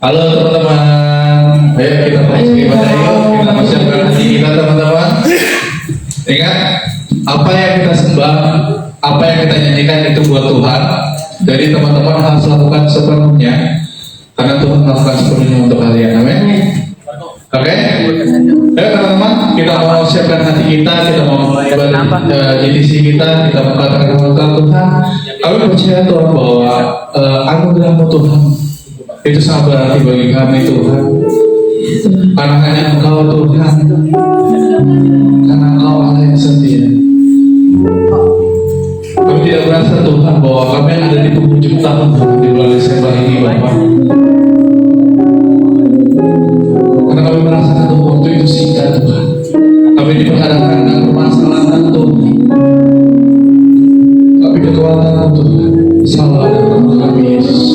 Halo teman-teman, ayo kita masuk ibadah yuk, kita persiapkan hati kita teman-teman. Ingat, apa yang kita sembah, apa yang kita nyanyikan itu buat Tuhan. Jadi teman-teman harus lakukan sepenuhnya, karena Tuhan melakukan sepenuhnya untuk kalian. Amin. Oke? Ayo teman-teman, kita mau siapkan hati kita mau edisi kita mau katakan kepada Tuhan. Kami percaya Tuhan bahwa anugerah Tuhan itu sangat berarti bagi kami Tuhan, karena hanya Engkau Tuhan, karena Engkau Allah yang setia. Kami tidak merasa Tuhan bahwa kami ada di penghujung tahun di bulan Desember ini Bapak, karena kami merasakan Tuhan waktu itu singkat Tuhan. Kami diperhadapkan dengan permasalahan Tuhan, tapi kekuatan Tuhan selalu ada dalam kami Yesus.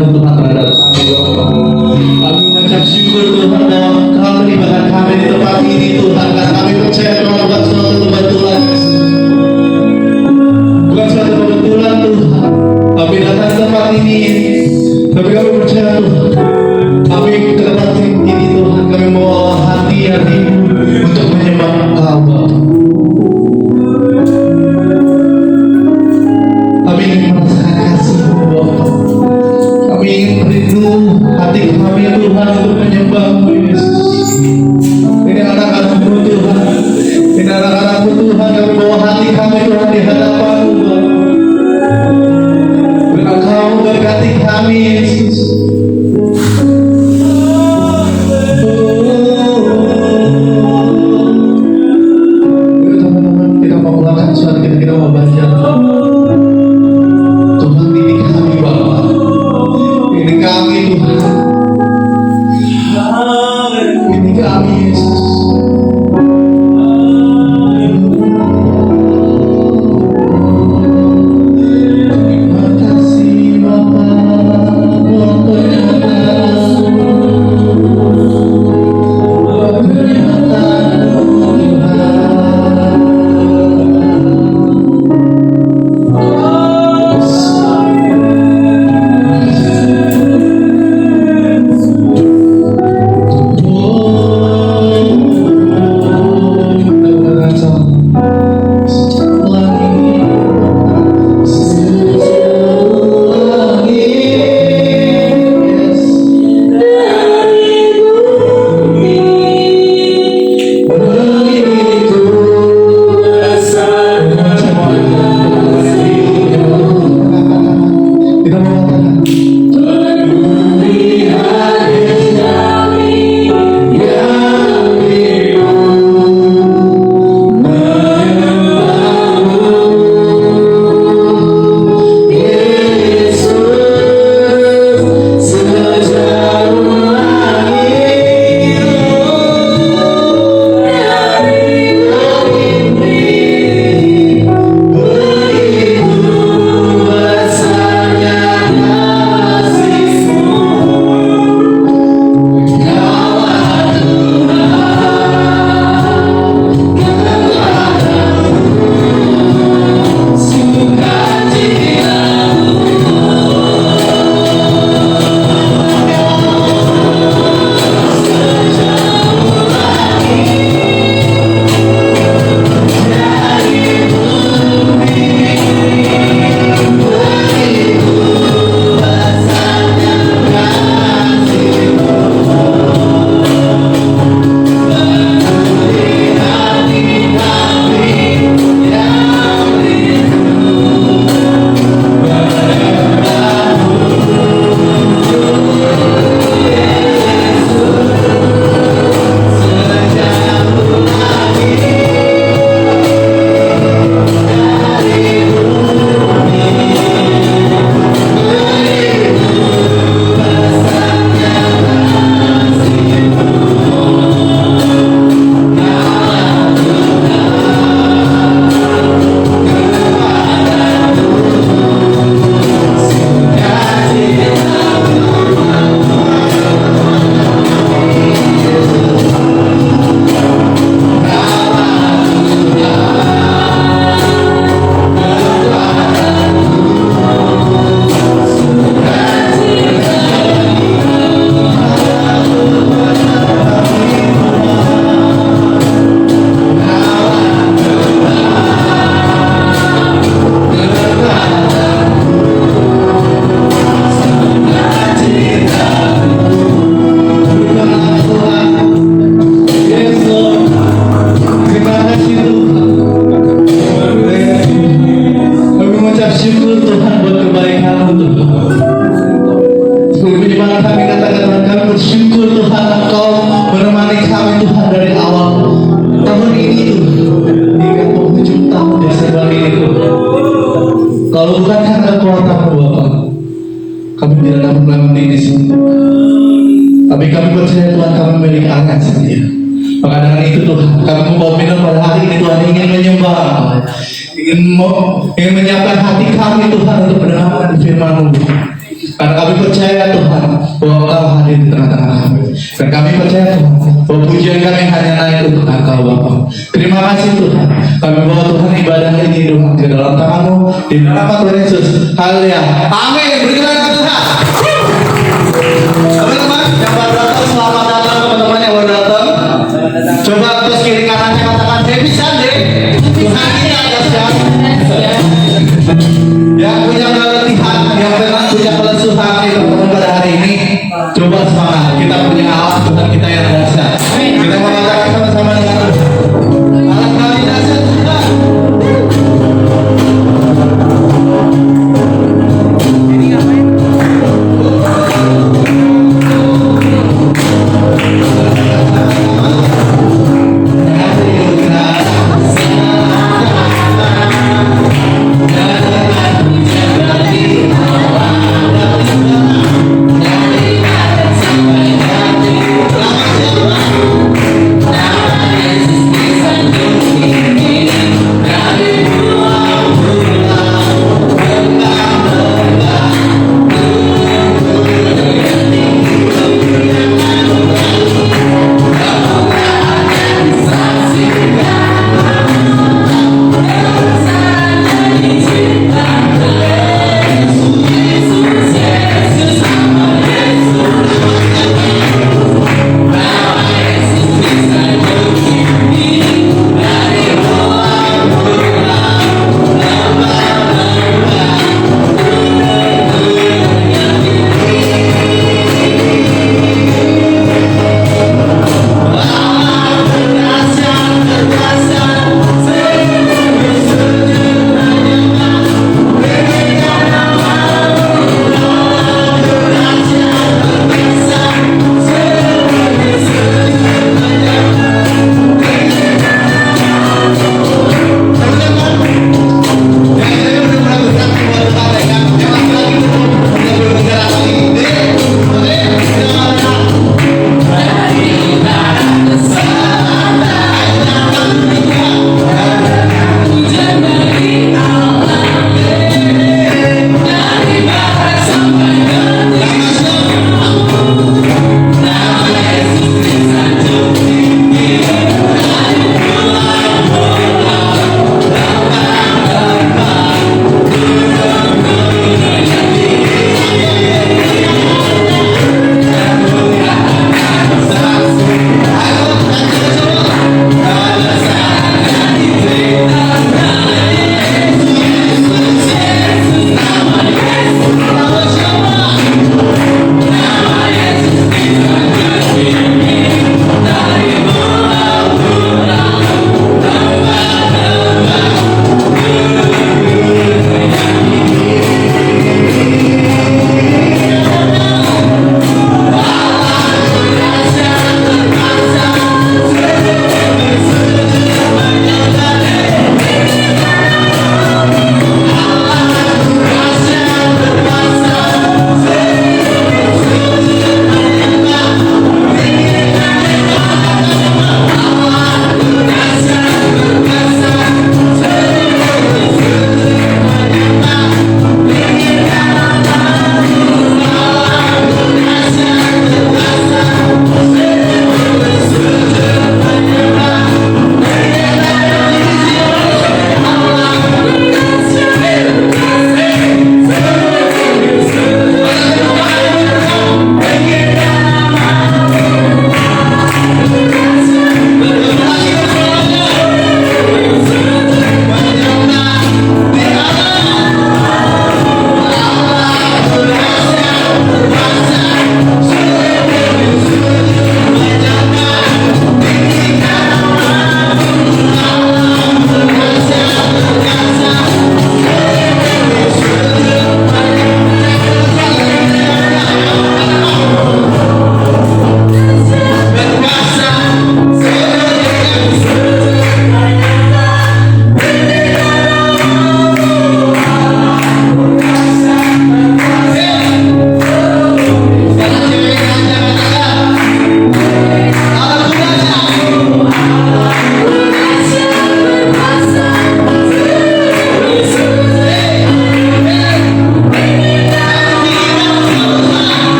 perhatian-Mu Tuhan terhadap kami Bapa. Kami mengucap syukur Tuhan bahwa Kau melibatkan kami di tempat ini Tuhan, karena kami percaya Tuhan bukan suatu kebetulan Yesus. Bukan suatu kebetulan Tuhan, kami datang ke tempat ini, tapi kami percaya Tuhan, kami ke tempat ini Tuhan, kami membawa hati-hati untuk menyembah Engkau Bapa. Kami ingin merasakan kasih-Mu Bapa. Kami ingin merindu hati kami Tuhan untuk menyembah-Mu Yesus. Ini anak-anak-Mu Tuhan, ini anak-anak-Mu Tuhan, kami bawa hati kami Tuhan di hadapan-Mu Bapa. Biar Engkau berkati kami Yesus. Yuk teman-teman, kita mau melakukan suara, kita mau baca. Tuhan ini kami Bapa, ini kami Tuhan, ini kami Yesus. Terima kasih Bapa, buat pernyataan-Mu, buat pernyataan-Mu Tuhan. Tapi kami percaya Tuhan, kami memiliki anak sendiri. Maka dengan itu Tuhan, kami membawa minum pada hari ini Tuhan, ingin menyembah, ingin menyiapkan hati kami Tuhan untuk mendengarkan firman-Mu. Karena kami percaya Tuhan bahwa Engkau hadir di tengah-tengah kami. Dan kami percaya Tuhan bahwa pujian kami hanya naik untuk Engkau Bapa. Terima kasih Tuhan. Kami bawa Tuhan ibadah ini Tuhan ke dalam tangan-Mu di dalam nama Tuhan Yesus. Haleluya. Amin. Berikan kepada Tuhan. Teman-teman yang baru datang, selamat datang teman-teman yang baru datang. Coba terus kiri kanannya katakan saya bisa deh. Tuhan ini ada siapa? Yang punya keletihan, yang punya kelesuhan di teman-teman pada hari ini, coba semangat. Kita punya Allah Tuhan kita yang dahsyat. Kita mengatakan sama-sama dengan Allah kami dahsyat Tuhan. Ini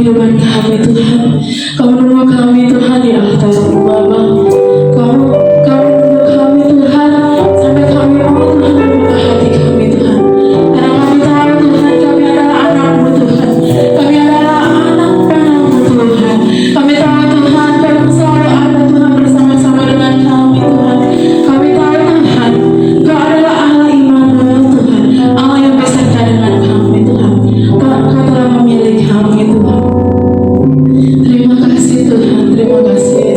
kehidupan kami Tuhan. Kau menunggu kami Tuhan di atas Bapa. Kau menunggu kami Tuhan sampai kami mau Tuhan membuka hati kami Tuhan. Karena kami tahu Tuhan kami adalah anak-Mu Tuhan. Kami adalah anak-anak-Mu Tuhan. Kami tahu Tuhan Kau selalu ada Tuhan bersama-sama dengan kami Tuhan. Kami tahu Tuhan Kau adalah Allah Immanuel Tuhan, Allah yang beserta dengan kami Tuhan. Kau telah memilih kami Tuhan. Terima kasih Tuhan, terima kasih.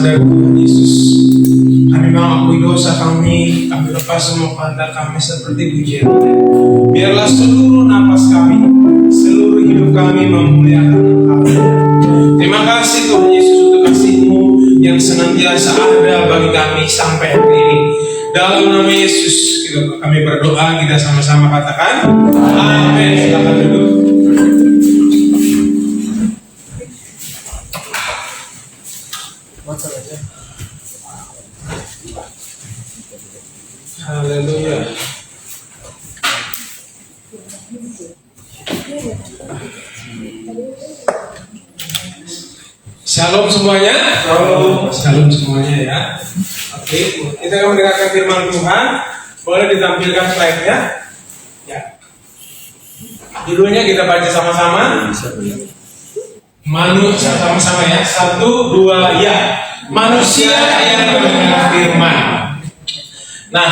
sadar Tuhan Yesus, kami mengakui dosa kami lepas semua kehendak kami seperti pujian. Biarlah seluruh napas kami, seluruh hidup kami memuliakan Engkau. Terima kasih Tuhan Yesus untuk kasih-Mu yang senantiasa ada bagi kami sampai hari ini. Dalam nama Yesus kami berdoa, kita sama-sama katakan amin. Silakan duduk. Haleluya. Shalom semuanya. Shalom semuanya ya. Oke, kita akan mendengarkan firman Tuhan. Boleh ditampilkan slide-nya? Ya. Judulnya kita baca sama-sama. Manusia sama-sama ya. 1, 2, ya. Manusia yang mendengar firman. Nah,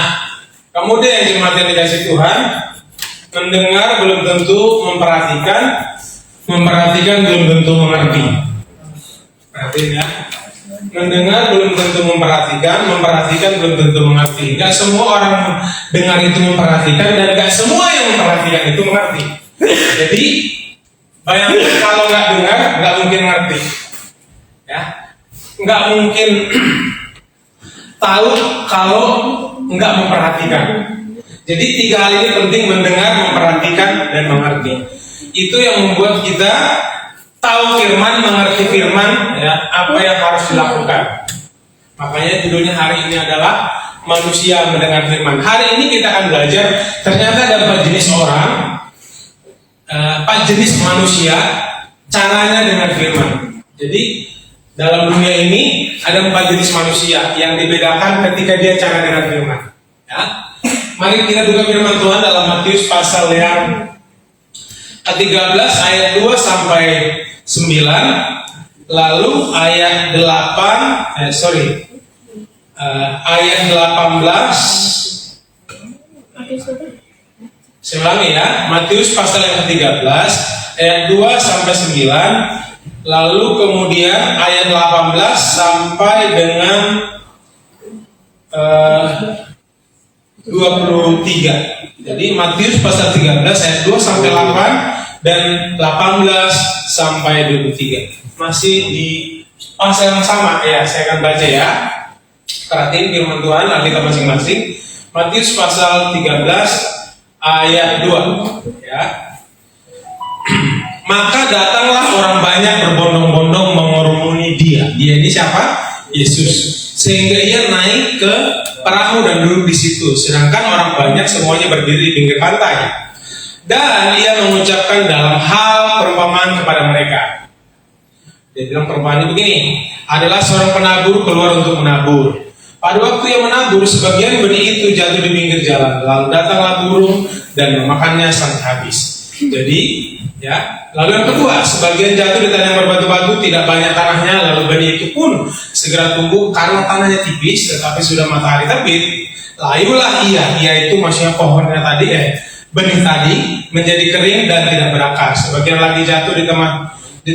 kemudian jemaat yang dikasih Tuhan, mendengar belum tentu memperhatikan belum tentu mengerti. Perhatiin ya. Mendengar belum tentu memperhatikan belum tentu mengerti. Gak semua orang dengar itu memperhatikan, dan gak semua yang memperhatikan itu mengerti. Jadi, bayangkan kalau gak dengar, gak mungkin ngerti. Ya, gak mungkin tahu kalau nggak memperhatikan. Jadi 3 hal ini penting: mendengar, memperhatikan, dan mengerti. Itu yang membuat kita tahu firman, mengerti firman, ya, apa yang harus dilakukan. Makanya judulnya hari ini adalah manusia mendengar firman. Hari ini kita akan belajar ternyata ada 4 jenis orang, 4 jenis manusia caranya dengar firman. Jadi dalam dunia ini ada 4 jenis manusia yang dibedakan ketika dia cara dengar firman. Ya. Mari kita buka firman Tuhan dalam Matius pasal yang ke-13 ayat 2 sampai 9, lalu ayat 8, ayat 18. Saya ulangi ya, Matius pasal yang ke-13 ayat 2 sampai 9. Lalu kemudian ayat 18 sampai dengan 23. Jadi Matius pasal 13 ayat 2 sampai 8 dan 18 sampai 23. Masih di pasal yang sama ya, saya akan baca ya. Perhatiin firman Tuhan kita masing-masing. Matius pasal 13 ayat 2 ya. Maka datanglah orang banyak berbondong-bondong mengurumuni dia. Dia ini siapa? Yesus. Sehingga ia naik ke perahu dan duduk di situ. Sedangkan orang banyak semuanya berdiri di pinggir pantai. Dan ia mengucapkan dalam hal perumpamaan kepada mereka. Dia bilang perumpamaannya begini. Adalah seorang penabur keluar untuk menabur. Pada waktu ia menabur, sebagian benih itu jatuh di pinggir jalan. Lalu datanglah burung dan memakannya sampai habis. Jadi, ya. Lalu yang kedua, sebagian jatuh di tanah yang berbatu-batu, tidak banyak tanahnya, lalu benih itu pun segera tumbuh karena tanahnya tipis, tetapi sudah matahari terbit. Layulah ia itu maksudnya pohonnya tadi, benih tadi menjadi kering dan tidak berakar. Sebagian lagi jatuh di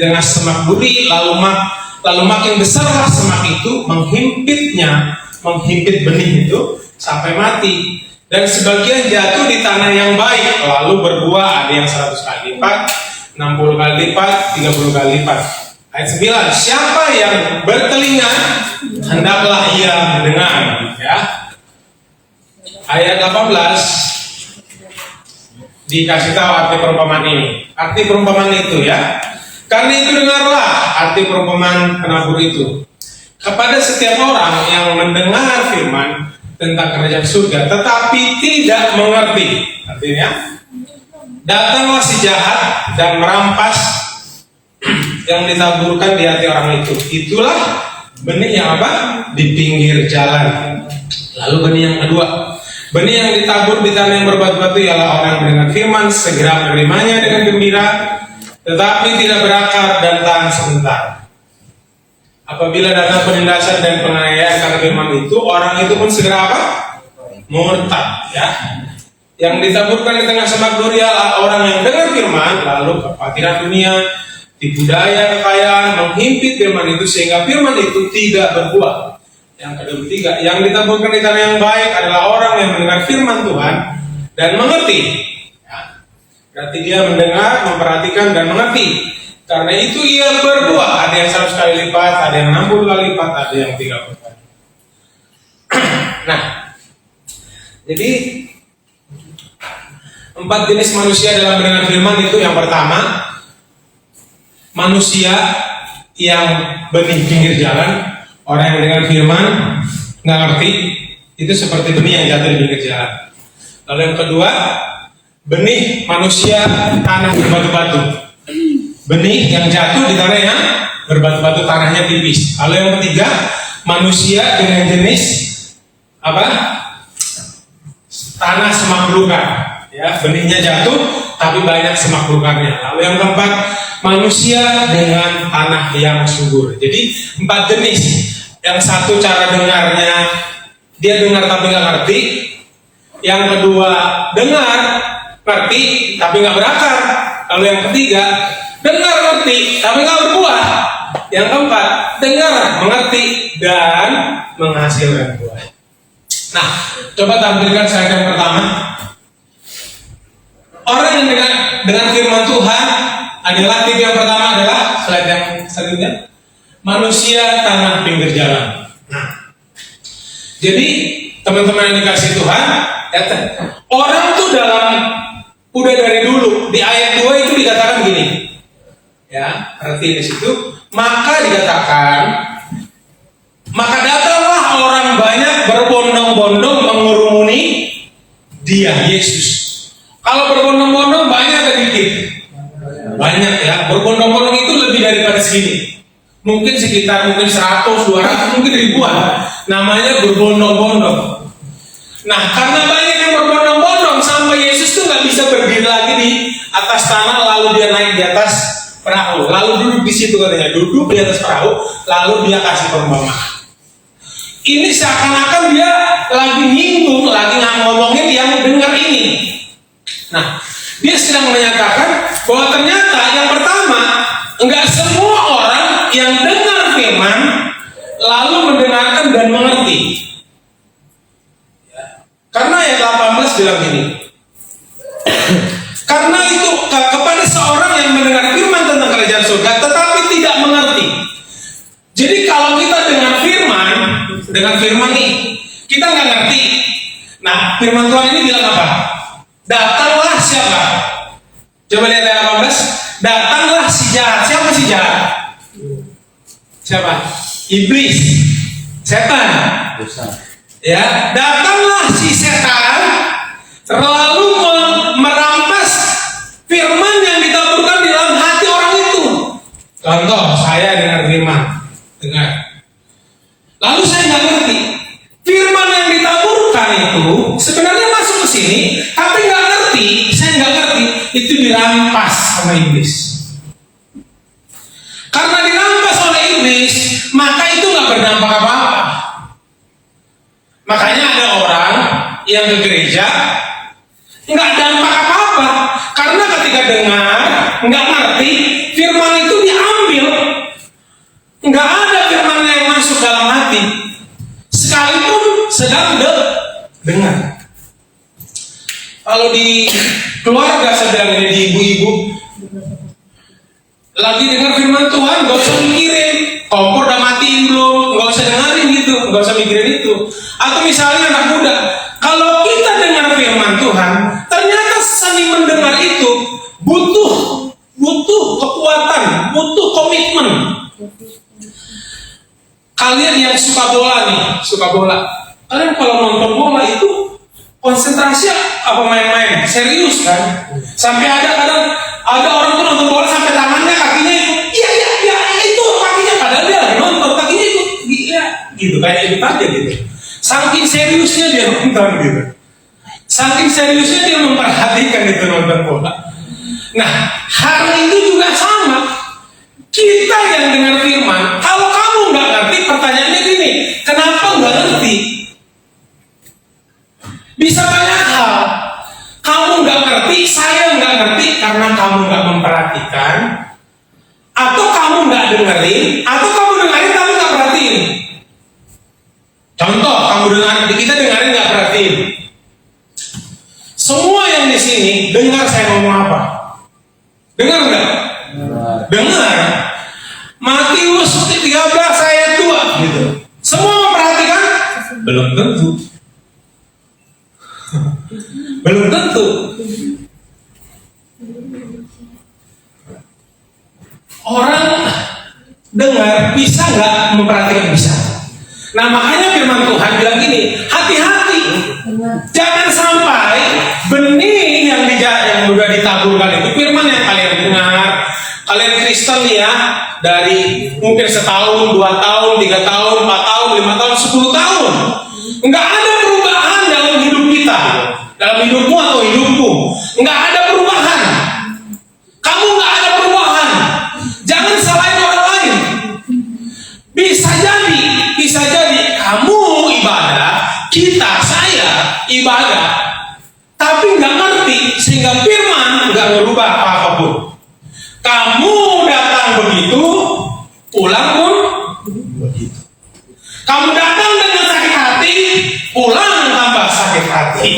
tengah semak duri, lalu makin besarlah semak itu, menghimpit benih itu sampai mati. Dan sebagian jatuh di tanah yang baik, lalu berbuah, ada yang 100 kali lipat, 60 kali lipat, 30 kali lipat. Ayat 9, siapa yang bertelinga, hendaklah ia mendengar. Ya. Ayat 18, dikasih tahu arti perumpamaan ini. Arti perumpamaan itu ya. Karena itu dengarlah arti perumpamaan penabur itu. Kepada setiap orang yang mendengar firman tentang kerajaan surga, tetapi tidak mengerti. Artinya, datanglah si jahat dan merampas yang ditaburkan di hati orang itu. Itulah benih yang apa? Di pinggir jalan. Lalu benih yang kedua, benih yang ditabur di tanah yang berbatu-batu ialah orang yang mendengar firman, segera menerimanya dengan gembira, tetapi tidak berakar dan tahan sebentar. Apabila datang penindasan dan penganiayaan karena firman itu, orang itu pun segera apa? Murtad, ya. Yang ditaburkan di tengah semak duri adalah orang yang dengar firman, lalu kekhawatiran dunia, tipu daya kekayaan, menghimpit firman itu sehingga firman itu tidak berbuah. Yang ketiga, yang ditaburkan di tanah yang baik adalah orang yang mendengar firman Tuhan dan mengerti. Ya. Berarti dia mendengar, memperhatikan, dan mengerti. Karena itu ia berbuah. Ada yang 100 kali lipat, ada yang 60 kali lipat, ada yang 30 kali. Nah, jadi 4 jenis manusia dalam mendengar firman itu yang pertama, manusia yang benih pinggir jalan. Orang yang mendengar firman nggak ngerti, itu seperti benih yang jatuh di pinggir jalan. Lalu yang kedua, benih manusia tanah berbatu-batu. Benih yang jatuh di tanah yang berbatu-batu, tanahnya tipis. Lalu yang ketiga, manusia dengan jenis apa? Tanah semak belukar. Ya, benihnya jatuh, tapi banyak semak belukarnya. Lalu yang keempat, manusia dengan tanah yang subur. Jadi 4 jenis. Yang satu cara dengarnya, dia dengar tapi nggak ngerti. Yang kedua, dengar, ngerti, tapi nggak berakar. Lalu yang ketiga, dengar, ngerti, tapi nggak berbuah. Yang keempat, dengar, mengerti, dan menghasilkan buah. Nah, coba tampilkan slide yang pertama. Orang yang dengan firman Tuhan adalah tipe yang pertama adalah slide yang selanjutnya. Manusia tanah pinggir jalan. Nah, jadi teman-teman yang dikasih Tuhan, orang tuh udah dari dulu di ayat 2 itu dikatakan gini, ya, arti di situ. Maka dikatakan, maka datanglah orang banyak berbondong-bondong mengurumuni Dia, Yesus. Kalau berbondong-bondong banyak atau dikit? Banyak ya. Berbondong-bondong itu lebih daripada segini. Mungkin sekitar 100, 200, mungkin ribuan. Namanya berbondong-bondong. Nah, karena banyak yang berbondong-bondong sampai Yesus tuh nggak bisa berdiri lagi di atas tanah, lalu dia naik di atas perahu, lalu duduk di situ katanya, duduk di atas perahu, lalu dia kasih perumpamaan. Ini seakan-akan dia lagi nyinggung, lagi ngomongin yang dengar ini. Nah, dia sedang menyatakan bahwa ternyata yang pertama, enggak semua orang yang dengar firman lalu mendengarkan dan mengerti. Karena ayat 18 bilang gini. Karena itu kepada seorang yang mendengar firman tentang kerajaan surga tetapi tidak mengerti. Jadi kalau kita dengar firman nih, kita nggak ngerti. Nah, firman Tuhan ini bilang apa? Datanglah siapa? Coba lihat ayat 18. Datanglah si jahat. Siapa si jahat? Siapa? Iblis. Setan. Ya, datanglah si setan lalu merampas firman yang ditaburkan di dalam hati orang itu. Contoh, saya dengar firman, dengar. Lalu saya nggak ngerti. Firman yang ditaburkan itu sebenarnya masuk ke sini, tapi nggak ngerti. Saya nggak ngerti. Itu dirampas sama iblis. Karena dirampas oleh iblis, maka itu nggak berdampak apa-apa. Makanya ada orang yang ke gereja nggak dampak apa-apa, karena ketika dengar nggak ngerti, firman itu diambil, nggak ada firman yang masuk dalam hati, sekalipun sedang dengar. Kalau di keluarga sedang ini, di ibu-ibu lagi dengar firman Tuhan, nggak usah mikirin kompor udah matiin belum, nggak usah dengerin gitu, nggak usah mikirin itu. Atau misalnya anak muda, kalau kita dengar firman Tuhan, ternyata seni mendengar itu butuh kekuatan, butuh komitmen. Kalian yang suka bola, kalian kalau nonton bola itu konsentrasi apa main-main, serius kan? Sampai kadang ada orang tuh nonton bola sampai tangannya, kakinya itu, iya itu kakinya, padahal dia lagi nonton, kakinya itu, iya, gitu kayak itu aja gitu. Saking seriusnya dia nonton gitu. Saking seriusnya dia memperhatikan itu nonton bola. Nah, hari itu juga sama. Kita yang dengar firman, kalau kamu nggak ngerti, pertanyaannya gini, kenapa nggak ngerti? Bisa banyak hal. Kamu nggak ngerti, saya nggak ngerti karena kamu nggak memperhatikan, dengerin, atau kamu dengerin tapi nggak perhatiin. Contoh, kamu dengerin, kita dengerin nggak perhatiin. Semua yang di sini dengar saya ngomong apa? Dengar nggak? Dengar. Matius 13 ayat 2 gitu. Semua memperhatikan? Belum tentu. Belum tentu. Orang dengar bisa nggak memperhatikan? Bisa. Nah makanya firman Tuhan bilang gini, hati-hati, jangan sampai benih yang udah ditaburkan itu firman yang kalian dengar, kalian Kristen ya, dari mungkin setahun, 2 tahun, 3 tahun, 4 tahun, 5 tahun, 10 tahun, nggak ada perubahan dalam hidup kita, dalam hidupmu atau hidupku, nggak ada perubahan. Kamu nggak ada perubahan. Jangan salahin orang lain. Bisa jadi kamu ibadah, saya ibadah, tapi nggak ngerti sehingga firman nggak merubah apapun. Kamu datang begitu, pulang pun begitu. Kamu datang dengan sakit hati, pulang tambah sakit hati.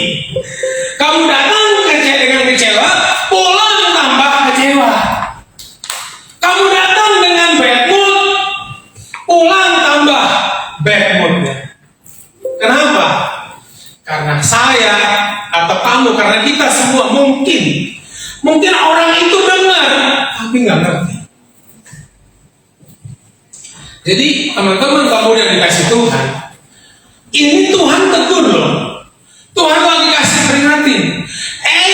Kamu datang dengan kecewa, pulang tambah kecewa. Kamu datang dengan bad mood, pulang tambah bad mood. Kenapa? Karena saya atau kamu, karena kita semua mungkin orang itu dengar tapi nggak ngerti. Jadi teman-teman, kamu yang dikasih Tuhan, ini Tuhan tegur loh. Tuhan lagi kasih peringatin.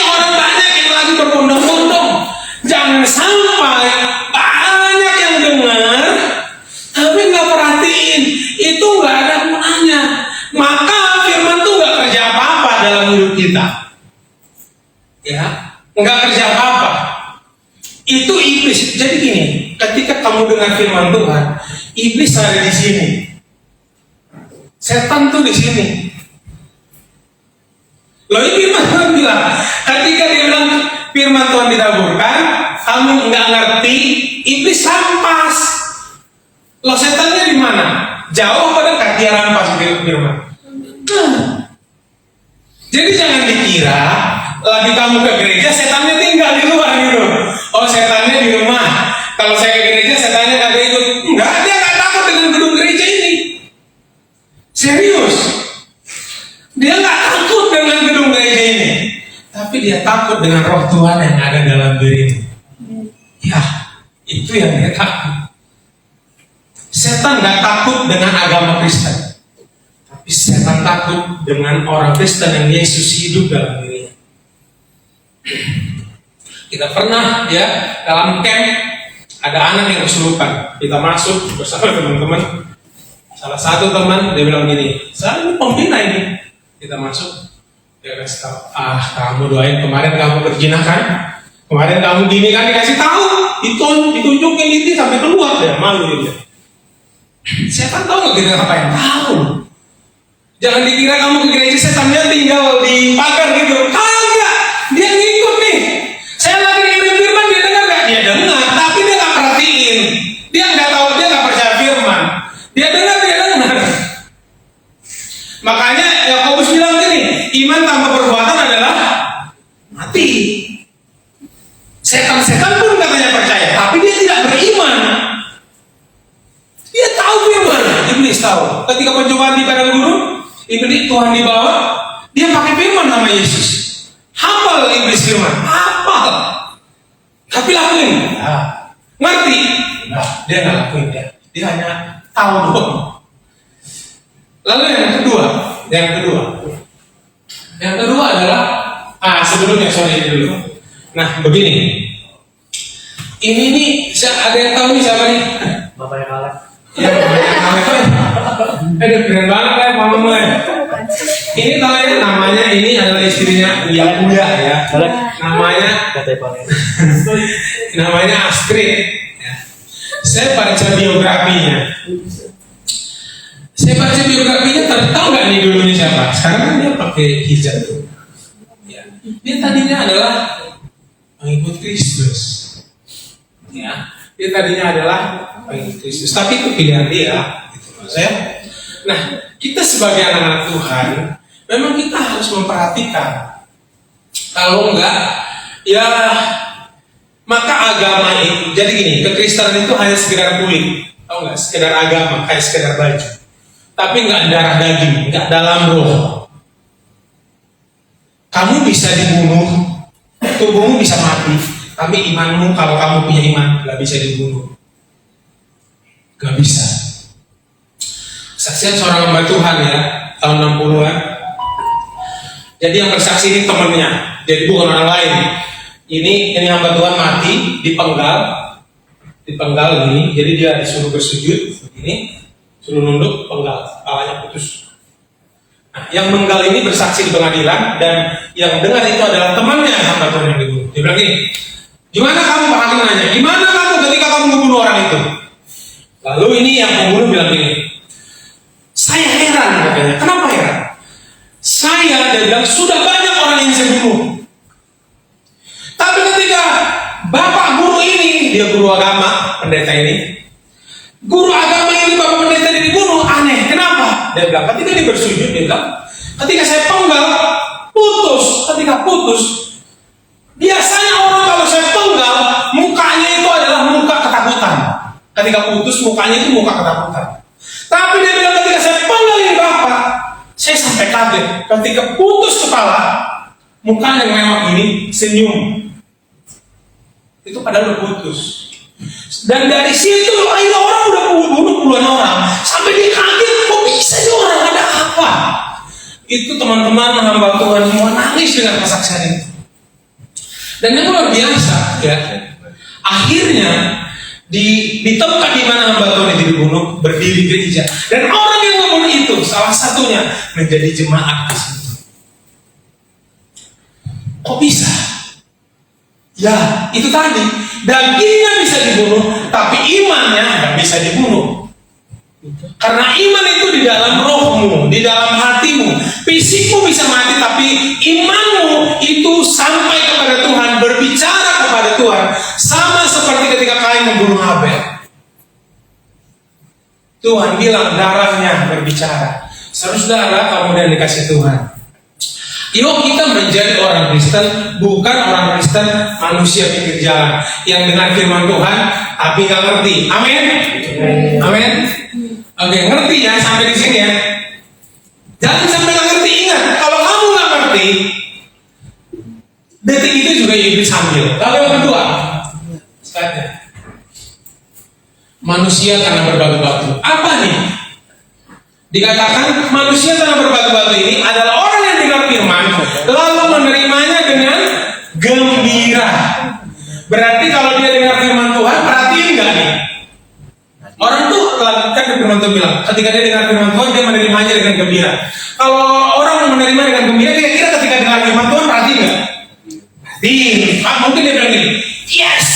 Orang banyak yang lagi berbondong-bondong. Jangan sampai banyak yang dengar tapi nggak perhatiin. Itu nggak ada gunanya. Maka firman tuh nggak kerja apa-apa dalam hidup kita. Ya, nggak kerja apa-apa. Itu iblis. Jadi gini, ketika kamu dengar firman Tuhan, iblis ada di sini. Setan tuh di sini. Loh, ini firman Tuhan bilang, ketika dia bilang firman Tuhan ditaburkan, kamu nggak ngerti, iblis rampas. Loh, setannya di mana? Jauh pada dekat dia rampas firman. Jadi jangan dikira lagi kamu ke gereja, setannya tinggal di luar gitu. Oh, setannya di rumah. Kalau saya ke gereja, setannya nggak ikut. Enggak, dia nggak takut dengan gedung gereja ini. Serius. Dia nggak takut dengan gedung gereja ini. Tapi dia takut dengan roh Tuhan yang ada dalam dirimu. Ya, itu yang dia takut. Setan nggak takut dengan agama Kristen. Tapi setan takut dengan orang Kristen yang Yesus hidup dalam dirinya. Kita pernah ya dalam camp ada anak yang kesurupan. Kita masuk bersama teman-teman. Salah satu teman dia bilang gini, saya ini pembina ini. Kita masuk, dia kasih tahu, kamu doain kemarin kamu berzina kan? Kemarin kamu gini kan, dikasih tahu, ditunjukin itu sampai keluar dia malu dia. Setan tahu nggak kita ngapain? Tahu. Jangan dikira kamu ke gereja setannya tinggal di pagar gitu. Kagak, dia ngikut nih. Saya lagi ngirim firman, dia dengar nggak? Dia dengar, tapi dia nggak perhatiin. Dia nggak tahu, dia nggak percaya firman. Dia dengar. Makanya Yakobus bilang gini, iman tanpa perbuatan adalah mati. Setan-setan pun katanya percaya, tapi dia tidak beriman. Dia tahu firman, iblis tahu. Ketika pencobaan di padang gurun, iblis Tuhan dibawa, dia pakai firman nama Yesus. Hafal iblis firman, hafal. Tapi lakuin, ngerti? Nah, dia nggak lakuin dia hanya tahu doang. Lalu yang kedua adalah sebelumnya dulu. Nah begini, ini nih ada yang tahu nih siapa nih? Bapaknya kalah. Ya, keren banget ya mama. Ini tahu ya, namanya ini adalah istrinya yang muda ya. Namanya Astrid. Ya. Saya baca biografinya. Tahu nggak nih dulunya siapa? Sekarang kan dia pakai hijab tuh. Ya. Dia tadinya adalah pengikut Kristus. Ya. Dia tadinya adalah pengikut Kristus. Tapi itu pilihan dia, gitu Mas ya. Nah, kita sebagai anak-anak Tuhan, memang kita harus memperhatikan. Kalau enggak, ya maka agama itu, jadi gini, kekristenan itu hanya sekedar kulit, tahu nggak? Sekedar agama, kayak sekedar baju. Tapi nggak darah daging, nggak dalam roh. Kamu bisa dibunuh, tubuhmu bisa mati, tapi imanmu, kalau kamu punya iman, nggak bisa dibunuh. Nggak bisa. Saksian seorang hamba Tuhan ya, tahun 60-an. Jadi yang bersaksi ini temannya, jadi bukan orang lain. Ini hamba Tuhan mati, dipenggal ini, jadi dia disuruh bersujud, begini, suruh nunduk, penggal, kepalanya putus. Nah, yang menggal ini bersaksi di pengadilan, dan yang dengar itu adalah temannya hamba Tuhan yang dibunuh. Dia bilang gini, gimana kamu, Pak Hakim nanya, gimana kamu ketika kamu membunuh orang itu? Lalu ini yang pembunuh bilang gini, saya heran katanya, kenapa heran? Dia bilang, sudah banyak orang yang saya bunuh. Tapi ketika bapak guru ini, dia guru agama, pendeta ini, guru agama ini, bapak pendeta ini dibunuh, aneh, kenapa? Dia bilang, ketika dia bersujud, dia bilang, ketika saya penggal, ketika putus, biasanya orang kalau saya penggal, mukanya itu adalah muka ketakutan. Ketika putus, mukanya itu muka ketakutan. Tapi dia bilang, ketika saya penggal ini bapak, saya sampai kaget. Ketika putus kepala, mukanya yang mewah ini senyum. Itu padahal udah putus. Dan dari situ akhirnya orang udah bunuh puluhan orang. Sampai dia kaget, kok bisa nih orang, ada apa? Itu teman-teman hamba Tuhan semua nangis dengan kesaksian itu. Dan yang luar biasa ya, akhirnya di tempat di mana hamba Tuhan itu dibunuh, berdiri gereja. Dan orang yang membunuh itu, salah satunya menjadi jemaat di situ. Kok bisa? Ya, itu tadi. Dagingnya bisa dibunuh, tapi imannya nggak bisa dibunuh. Karena iman itu di dalam rohmu, di dalam hatimu. Fisikmu bisa mati, tapi imanmu itu sampai kepada Tuhan, berbicara kepada Tuhan. Sama seperti ketika Kain membunuh Habel. Tuhan bilang darahnya berbicara. Saudara, kemudian dikasih Tuhan. Yuk kita menjadi orang Kristen, bukan orang Kristen manusia pinggir jalan yang dengar firman Tuhan tapi nggak ngerti. Amin. Amin. Oke, ngerti ya sampai di sini ya. Jangan sampai nggak ngerti. Ingat, kalau kamu nggak ngerti, detik itu juga iblis ambil. Lalu yang kedua, sekatnya manusia karena berbatu-batu. Apa nih? Dikatakan manusia karena berbatu-batu ini adalah orang yang dengar firman lalu menerimanya dengan gembira. Berarti kalau dia dengar firman Tuhan, perhatiin nggak nih? Orang tuh kan firman Tuhan bilang, ketika dia dengar firman Tuhan dia menerimanya dengan gembira. Kalau orang menerima dengan gembira, kira-kira ketika dengar firman Tuhan perhatiin nggak? Perhatiin. Mungkin dia bilang gini, yes,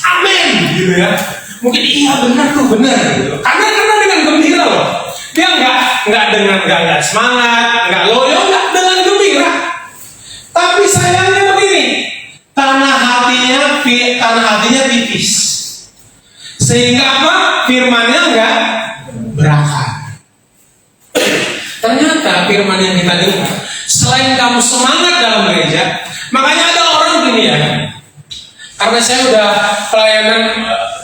amin, gitu ya. Mungkin iya benar tuh benar, gitu. Karena dengan gembira loh. Dia nggak dengan gaya semangat, nggak loyo, nggak dengan gembira. Tapi sayangnya begini, tanah hatinya tipis. Sehingga apa? Firmannya nggak berakar. Ternyata firman yang kita dengar, selain kamu semangat dalam gereja, makanya ada orang gini ya. Karena saya udah pelayanan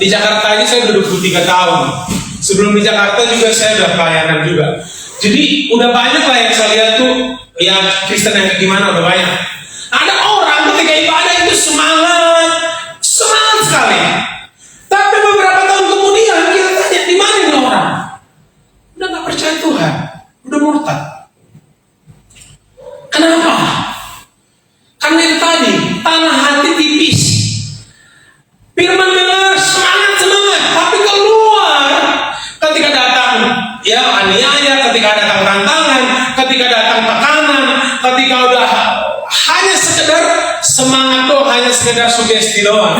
di Jakarta ini saya udah 23 tahun. Sebelum di Jakarta juga saya udah pelayanan juga. Jadi udah banyak lah yang saya lihat tuh yang Kristen yang gimana udah banyak. Ada orang ketika ibadah itu semangat sekali. Tapi beberapa tahun kemudian kita tanya di mana nih orang? Udah nggak percaya Tuhan, udah murtad. Kenapa? Karena itu tadi tanah hati tipis. Firman dengar semangat, tapi keluar ketika datang ya aniaya, ketika datang tantangan, ketika datang tekanan, ketika udah hanya sekedar semangat tuh, hanya sekedar sugesti doang.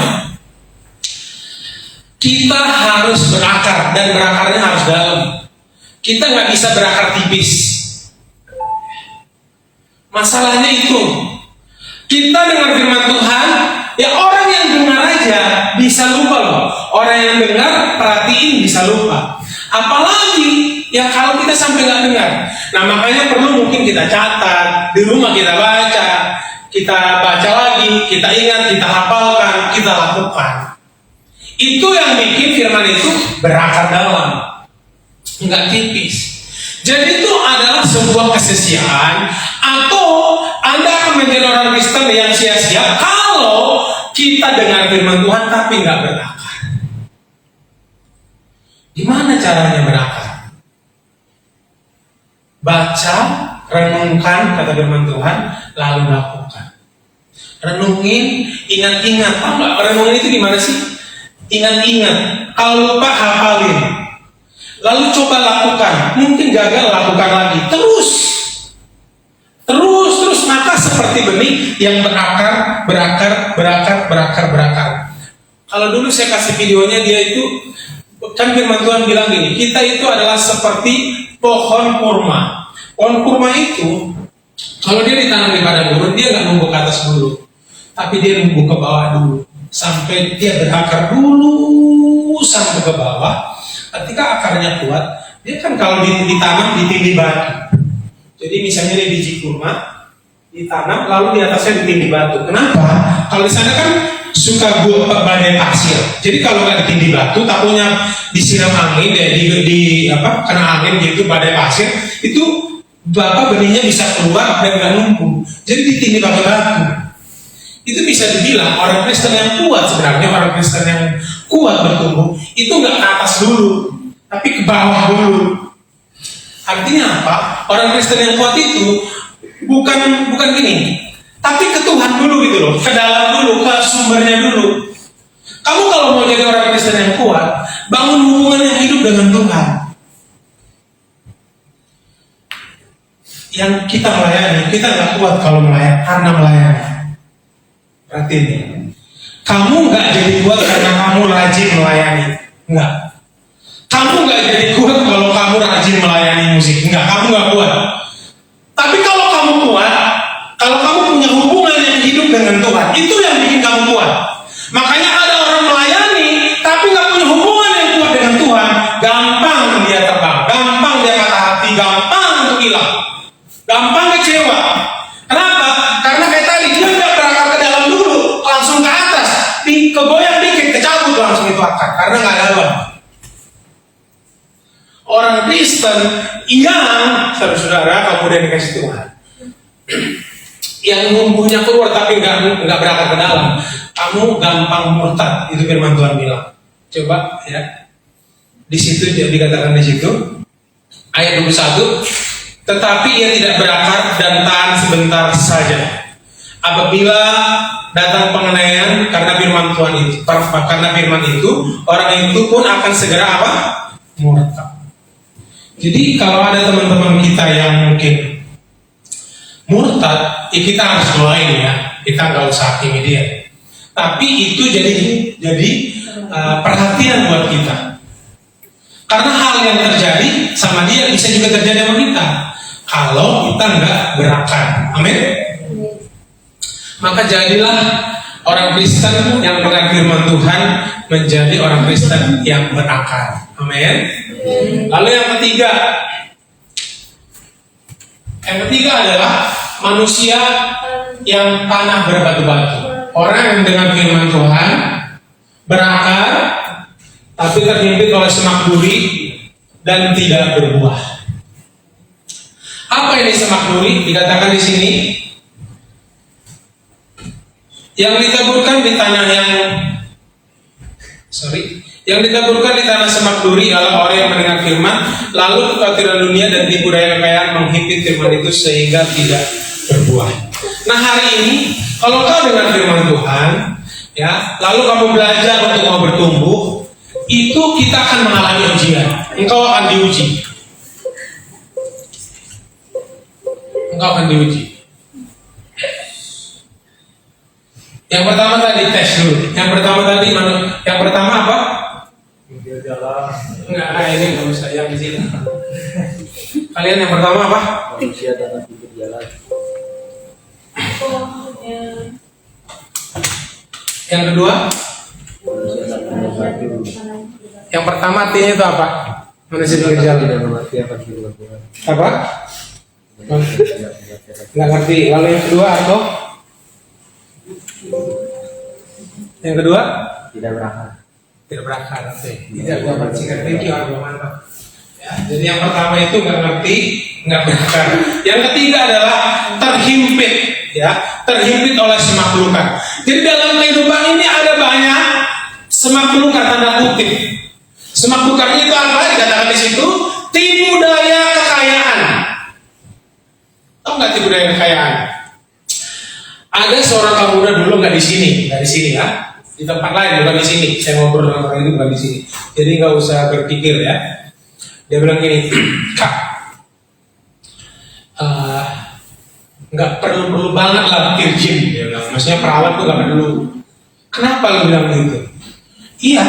Kita harus berakar dan berakarnya harus dalam. Kita nggak bisa berakar tipis. Masalahnya itu kita dengar firman Tuhan, ya orang yang dengar aja saja bisa lupa loh. Orang yang dengar, perhatiin bisa lupa. Apalagi yang kalau kita sampai nggak dengar. Nah makanya perlu mungkin kita catat, di rumah kita baca lagi, kita ingat, kita hafalkan, kita lakukan. Itu yang bikin firman itu berakar dalam, nggak tipis. Jadi itu adalah sebuah kesia-siaan, atau Anda akan menjadi orang Kristen yang sia-sia kalau kita dengar firman Tuhan tapi nggak berakar. Gimana caranya berakar? Baca, renungkan kata firman Tuhan, lalu lakukan. Renungin, ingat-ingat. Tahu nggak renungin itu gimana sih? Ingat-ingat. Kalau lupa, hafalin. Lalu coba lakukan. Mungkin gagal, lakukan lagi. Terus. Maka seperti benih yang berakar. Kalau dulu saya kasih videonya, dia itu, kan firman Tuhan bilang gini, kita itu adalah seperti pohon kurma. Pohon kurma itu, kalau dia ditanam di padang gurun, dia nggak nunggu ke atas dulu, tapi dia nunggu ke bawah dulu, sampai dia berakar dulu sampai ke bawah. Ketika akarnya kuat, dia kan kalau ditanam ditindih batu. Jadi misalnya dia biji kurma ditanam, lalu di atasnya ditindih batu. Kenapa? Kalau di sana kan suka badai pasir. Jadi kalau nggak ditindih batu, takutnya disiram angin, kena angin gitu, badai pasir, itu benihnya bisa keluar dan nggak numpuk. Jadi ditindih pakai batu. Itu bisa dibilang orang Kristen yang kuat sebenarnya, orang Kristen yang kuat bertumbuh itu nggak ke atas dulu, tapi ke bawah dulu. Artinya apa? Orang Kristen yang kuat itu bukan gini, tapi ke Tuhan dulu gitu loh, ke dalam dulu, ke sumbernya dulu. Kamu kalau mau jadi orang Kristen yang kuat, bangun hubungan yang hidup dengan Tuhan. Yang kita melayani, kita nggak kuat kalau melayani karena melayani. Berarti ini, kamu nggak jadi kuat karena kamu rajin melayani, nggak. Kamu nggak jadi kuat kalau kamu rajin melayani musik, nggak. Kamu nggak kuat. Tapi kalau kamu kuat, kalau kamu punya hubungan yang hidup dengan Tuhan, itu yang bikin kamu kuat. Makanya ada orang melayani, tapi nggak punya hubungan yang kuat dengan Tuhan, gampang dia terbang, gampang dia patah hati, gampang untuk hilang, gampang kecewa. Kenapa? Karena kayak tadi dia nggak berakar ke dalam dulu, langsung ke atas, kegoyang dikit, kecabut langsung itu akar, karena nggak dalam. Orang Kristen yang saudara-saudara kemudian dikasih Tuhan, yang numbuhnya keluar tapi nggak berakar ke dalam, kamu gampang murtad. Itu firman Tuhan bilang. Coba ya, di situ dia dikatakan di situ ayat 21, tetapi ia tidak berakar dan tahan sebentar saja. Apabila datang pengenaian karena firman Tuhan itu, orang itu pun akan segera apa? Murtad. Jadi kalau ada teman-teman kita yang mungkin murtad, ya kita harus doain ya, kita nggak usah hakimi dia. Tapi itu jadi perhatian buat kita, karena hal yang terjadi sama dia bisa juga terjadi sama kita kalau kita nggak berakar. Amin. Maka jadilah orang Kristen yang dengar firman Tuhan menjadi orang Kristen yang berakar. Amin. Lalu yang ketiga adalah manusia yang tanah berbatu-batu. Orang yang dengar firman Tuhan berakar, tapi terhimpit oleh semak duri dan tidak berbuah. Apa ini semak duri? Dikatakan di sini, yang ditaburkan di tanah yang ditaburkan di tanah semak duri adalah orang yang mendengar firman, lalu kekhawatiran dunia dan tipu daya kekayaan menghimpit firman itu sehingga tidak berbuah. Nah hari ini, kalau kau dengar firman Tuhan, ya, lalu kamu belajar untuk mau bertumbuh, itu kita akan mengalami ujian. Engkau akan diuji. Yang pertama tadi tes dulu. Yang pertama apa? Enggak, ini nggak usah yang di sini. Kalian yang pertama apa? Manusia dalam pinggir jalan. Yang kedua? Yang pertama artinya itu apa? Manusia pinggir Tidak jalan. mengerti akan firman Tuhan. Apa? Nggak ngerti. Lalu yang kedua atau? Yang kedua? Tidak berakal. Tidak berakal. Tidak dapat singkat tinggi atau mantap. Ya, jadi yang pertama itu nggak ngerti, nggak berakal. Yang ketiga adalah terhimpit, ya, terhimpit oleh semaklukan. Jadi dalam kehidupan ini ada banyak semaklukan tanda kutip. Semaklukan itu apa? Dikatakan di situ tipu daya kekayaan. Tahu nggak tipu daya kekayaan? Ada seorang pemuda dulu nggak di sini ya, di tempat lain bukan di sini. Saya ngobrol dengan orang itu bukan di sini. Jadi nggak usah berpikir ya. Dia bilang gini, Kak, nggak perlu banget lah virgin. Dia bilang, maksudnya perawan tuh nggak perlu. Kenapa lu bilang gitu? Iya,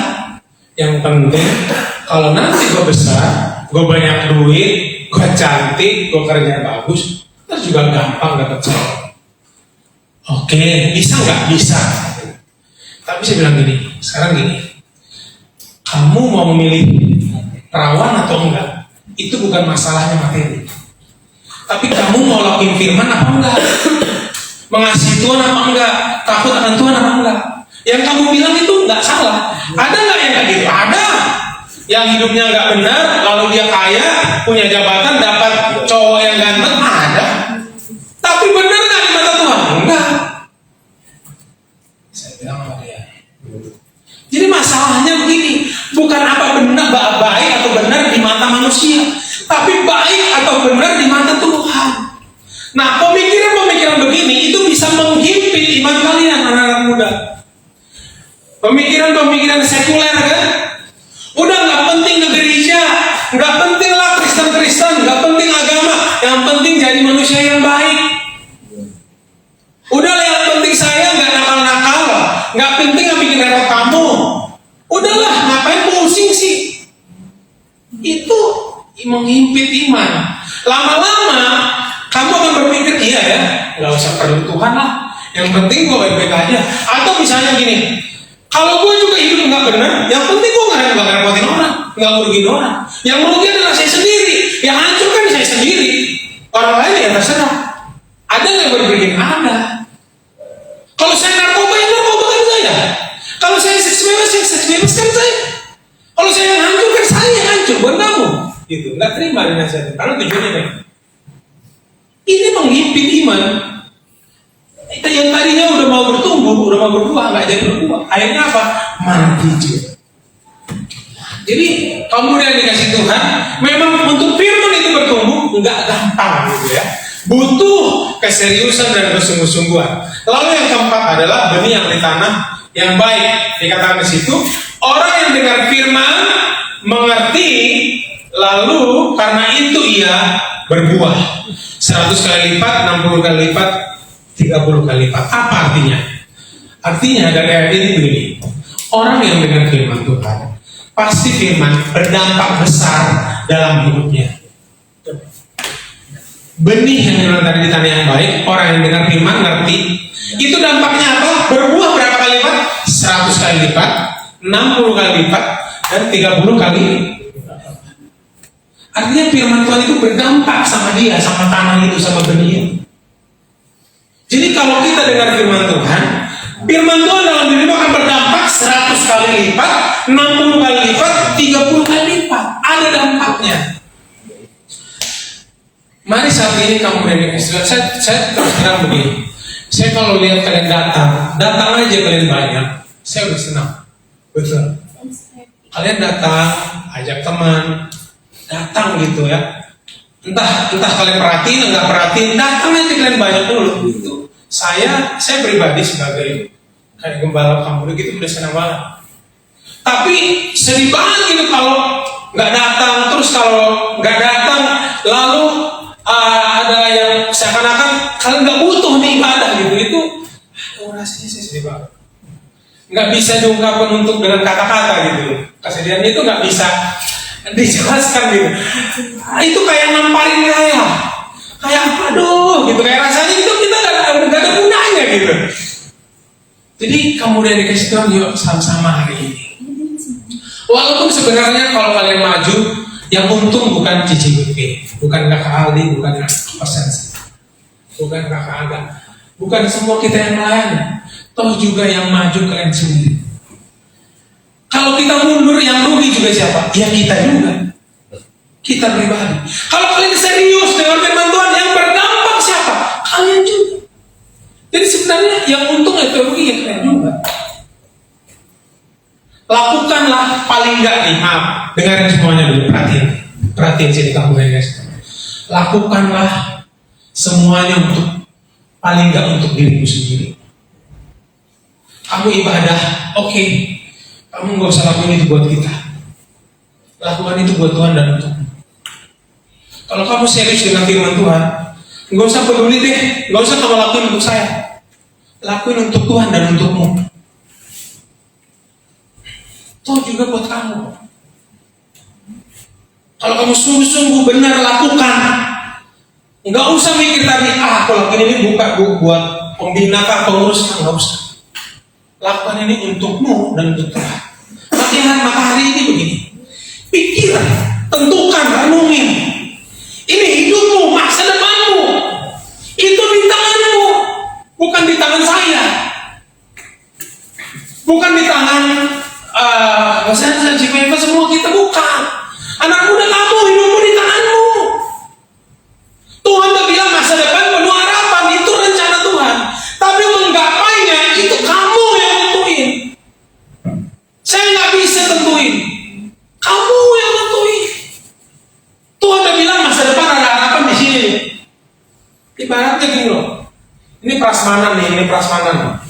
yang penting kalau nanti gue besar, gue banyak duit, gue cantik, gue kerja bagus, terus juga gampang dapet cewek. Oke, bisa nggak? Bisa. Tapi saya bilang gini, sekarang gini, kamu mau memilih perawan atau enggak? Itu bukan masalahnya materi. Tapi kamu mau lakuin firman apa enggak? Mengasihi Tuhan apa enggak? Takut akan Tuhan apa enggak? Yang kamu bilang itu enggak salah. Ada nggak yang kayak gitu? Ada. Yang hidupnya nggak benar, lalu dia kaya, punya jabatan, dapat cowok yang ganteng, ada. Tapi benar nggak di mata Tuhan? Enggak. Saya bilang sama dia. Jadi masalahnya begini, bukan apa benar baik atau benar di mata manusia, tapi baik atau benar di mata Tuhan. Nah, pemikiran-pemikiran begini itu bisa menghimpit iman kalian, anak-anak muda. Pemikiran-pemikiran sekuler kan, udah nggak penting ke gereja, nggak penting lah Kristen, nggak penting agama, yang penting jadi manusia yang baik. Udahlah yang penting saya nggak nakal-nakal, nggak penting yang bikin repot kamu. Udahlah, ngapain pusing sih? Itu menghimpit iman. Lama-lama kamu akan berpikir, iya ya, nggak usah perlu Tuhan lah. Yang penting gue baik-baik aja. Atau misalnya gini, kalau gue juga hidup nggak benar, yang penting gue nggak ngerepotin orang, nggak merugiin orang. Yang merugi adalah saya sendiri, yang hancur kan saya sendiri. Orang lain ya terserah. Ada nggak yang berpikir? Ada. Kalau saya narkoba, yang narkoba kan saya. Kalau saya seks bebas kan saya. Kalau saya yang hancur kan saya yang hancur, bukan kamu. Gitu, nggak terima dengan saya. Karena tujuannya kan. Ini menghimpit iman. Yang tadinya udah mau bertumbuh, udah mau berbuah, nggak jadi berbuah. Akhirnya apa? Mati juga. Jadi kamu yang dikasih Tuhan, memang untuk firman itu bertumbuh nggak gampang gitu ya. Butuh keseriusan dan kesungguh-sungguhan. Lalu yang keempat adalah benih yang di tanah yang baik. Dikatakan di situ, orang yang dengar firman mengerti, lalu karena itu ia berbuah. 100 kali lipat, 60 kali lipat, 30 kali lipat. Apa artinya? Artinya dari ayat ini begini. Orang yang dengar firman Tuhan, pasti firman berdampak besar dalam hidupnya. Benih yang dibilang tadi di tanah yang baik, orang yang dengar firman ngerti, itu dampaknya apa? Berbuah berapa kali lipat? 100 kali lipat, 60 kali lipat, dan 30 kali lipat. Artinya firman Tuhan itu berdampak sama dia, sama tanah itu, sama benih itu. Jadi kalau kita dengar firman Tuhan dalam diri akan berdampak 100 kali lipat, 60 kali lipat, 30 kali lipat. Ada dampaknya. Mari saat ini kamu dari Kristen, saya terus terang begini. Saya kalau lihat kalian datang aja kalian banyak, saya udah senang. Betul. Kalian datang, ajak teman, datang gitu ya. Entah kalian perhatiin, enggak perhatiin, datang aja kalian banyak dulu. Gitu. Saya pribadi sebagai kayak gembala kamu gitu udah senang banget. Tapi sedih banget gitu kalau nggak datang, terus kalau nggak datang lalu ada yang seakan-akan kalian nggak butuh nih ibadah gitu. Itu rasanya saya sedih banget. Nggak bisa diungkapkan untuk dengan kata-kata gitu. Kesedihan itu nggak bisa dijelaskan gitu. Itu kayak namparin kayak aduh gitu, kayak rasanya itu kita nggak ada gunanya gitu. Jadi kemudian dikasih Tuhan, yuk sama-sama hari ini Walaupun sebenarnya kalau kalian maju, yang untung bukan CCBP, bukan kakak Aldi, bukan Kosensi, bukan kakak Aga, bukan semua kita yang melayani, toh juga yang maju kalian sendiri. Kalau kita mundur, yang rugi juga siapa? Ya kita juga, kita pribadi. Kalau kalian serius dengan firman Tuhan, yang berdampak siapa? Kalian juga. Jadi sebenarnya yang untung itu rugi ya kalian juga. Lakukanlah paling enggak nih, maaf, dengarin semuanya dulu, perhatiin sini kamu guys. Lakukanlah semuanya untuk paling enggak untuk dirimu sendiri. Kamu ibadah, oke, kamu nggak usah lakukan itu buat kita. Lakukan itu buat Tuhan dan untukmu. Kalau kamu serius dengan firman Tuhan, nggak usah peduli deh, nggak usah kamu lakuin untuk saya. Lakuin untuk Tuhan dan untukmu. Toh juga buat kamu. Kalau kamu sungguh-sungguh benar lakukan, nggak usah mikir tadi, aku lakuin ini bukan buat pembina kah, pengurus kah, nggak usah. Lakukan ini untukmu dan untuk Tuhan. Maka hari ini begini, pikir, tentukan, renungin. Ini hidupmu, masa depanmu, itu di tanganmu, bukan di tangan saya, bukan di tangan Jika semua kita bukan. Anak muda kamu, hidupmu di tanganmu. Tuhan tak bilang masa depan penuh harapan, itu rencana Tuhan. Tapi menggapainya itu kamu yang tentuin. Saya nggak bisa tentuin. Kamu yang tentuin. Tuhan tak bilang masa depan ada harapan di sini. Ibaratnya gini loh. Ini prasmanan nih, ini prasmanan.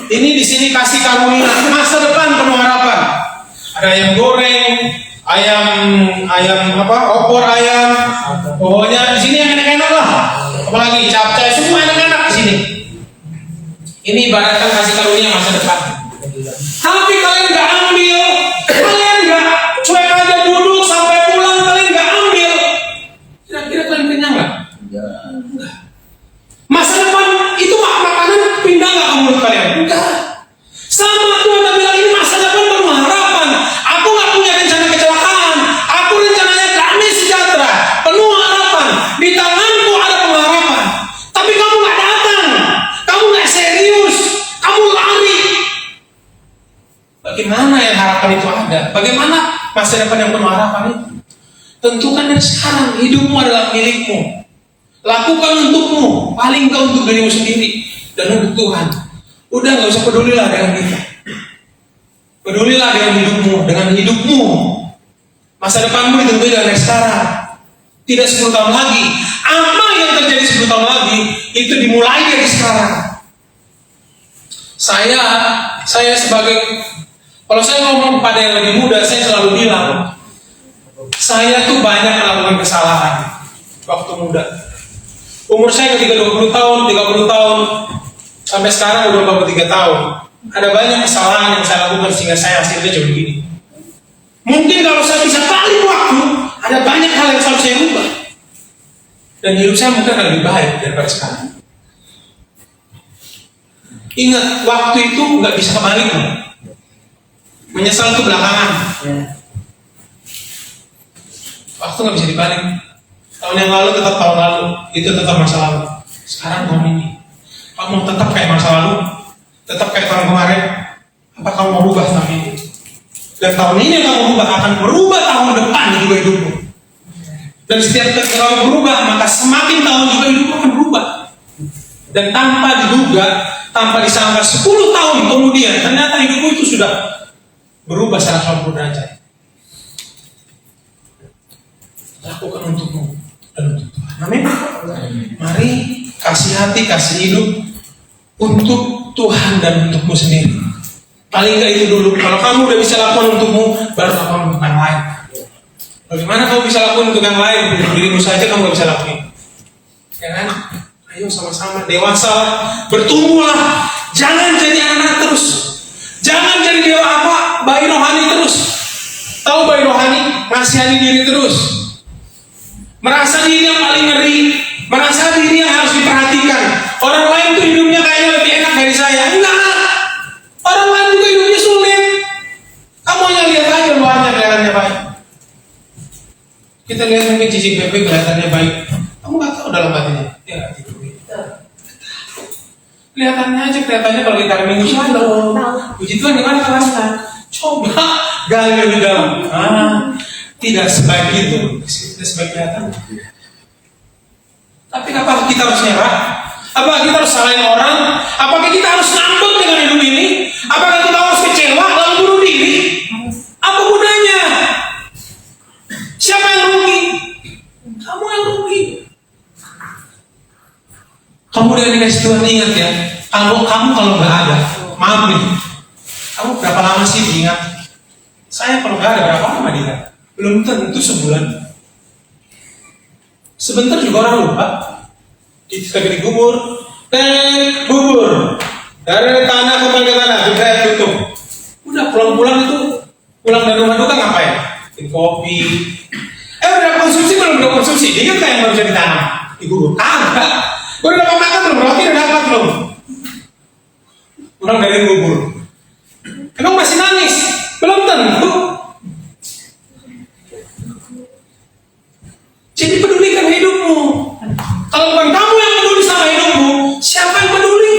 Ini di sini kasih karunia masa depan penuh harapan. Ada ayam goreng, ayam apa? Opor ayam. Pokoknya di sini yang enak-enak lah. Apalagi capcay, semua enak-enak di sini. Ini ibaratkan kasih karunia masa depan. Tapi kalian nggak ambil, kalian nggak cuek aja duduk sampai pulang, kalian nggak ambil. Kira-kira kalian kenyang nggak? Masa depan itu makanan pindah nggak ke mulut kalian? Enggak. Sama Tuhan tak bilang ini masa depan penuh harapan. Aku nggak punya rencana kecelakaan. Aku rencananya damai sejahtera, penuh harapan. Di tanganku ada pengharapan. Tapi kamu nggak datang, kamu nggak serius, kamu lari. Bagaimana yang harapan itu ada? Bagaimana masa depan yang penuh harapan itu? Tentukan dari sekarang, hidupmu adalah milikmu. Lakukan untukmu, paling enggak untuk dirimu sendiri dan untuk Tuhan. Udah nggak usah pedulilah dengan kita. Pedulilah dengan hidupmu. Masa depanmu ditentukan dari sekarang. Tidak 10 tahun lagi. Apa yang terjadi 10 tahun lagi itu dimulai dari sekarang. Saya sebagai, kalau saya ngomong pada yang lebih muda, saya selalu bilang, saya tuh banyak melakukan kesalahan waktu muda. Umur saya ketika 20 tahun, 30 tahun, sampai sekarang udah 43 tahun. Ada banyak kesalahan yang saya lakukan sehingga saya hasilnya jadi begini. Mungkin kalau saya bisa balik waktu, ada banyak hal yang harus saya ubah. Dan hidup saya mungkin akan lebih baik daripada sekarang. Ingat, waktu itu nggak bisa kembali. Menyesal itu belakangan. Waktu nggak bisa dibalik. Tahun yang lalu tetap tahun lalu, itu tetap masa lalu. Sekarang tahun ini, kamu tetap kayak masa lalu, tetap kayak tahun kemarin. Apa kamu mau rubah tahun ini? Dan tahun ini yang kamu rubah akan berubah tahun depan juga hidupmu. Dan setiap kali kamu berubah, maka semakin tahun juga hidupmu akan berubah. Dan tanpa diduga, tanpa disangka 10 tahun kemudian, ternyata hidupmu itu sudah berubah 180 derajat. Lakukan untukmu dan untuk Tuhan. Amin. Mari kasih hati, kasih hidup untuk Tuhan dan untukmu sendiri. Paling enggak itu dulu. Kalau kamu udah bisa lakukan untukmu, baru lakukan untuk yang lain. Bagaimana kamu bisa lakukan untuk yang lain? Dirimu saja kamu gak bisa lakukan. Ya kan? Ayo sama-sama dewasa, bertumbuhlah. Jangan jadi anak terus. Jangan jadi dewa apa? Bayi rohani terus. Tahu bayi rohani? Ngasihani diri terus. Merasa diri yang paling ngeri, merasa diri yang harus diperhatikan. Orang lain tuh hidupnya kayaknya lebih enak dari saya. Enggak. Orang lain juga hidupnya sulit. Kamu hanya lihat aja luar mungkin Cici Pepe kelihatannya baik. Kamu nggak tahu dalam hatinya. Ya nggak gitu. Kelihatannya kalau kita hari Minggu Shalom. Puji Tuhan gimana kabarnya? Coba gali lebih dalam. Tidak sebaik itu. Tidak sebaik kelihatan. Tapi apakah kita harus nyerah? Apakah kita harus salahin orang? Apakah kita harus ngambek dengan hidup ini? Apakah kita harus kecewa lalu bunuh diri? Apa gunanya? Siapa yang rugi? Kamu yang rugi. Kemudian dikasih Tuhan ingat ya, kamu kalau nggak ada, maaf nih, kamu berapa lama sih diingat? Saya kalau nggak ada berapa lama diingat? Belum tentu sebulan. Sebentar juga orang lupa. Kita dikubur, kubur dari tanah kembali ke tanah, juga tutup. Udah pulang-pulang itu, pulang dari rumah duka ngapain? Bikin kopi. Udah konsumsi belum? Udah konsumsi. Ingat kayak yang baru bisa ditanam? Dikubur. Kagak. Udah dapat makan belum? Roti udah dapat belum? Pulang dari kubur. Emang masih nangis? Belum tentu. Jadi pedulikan hidupmu. Kalau bukan kamu yang peduli sama hidupmu, siapa yang peduli?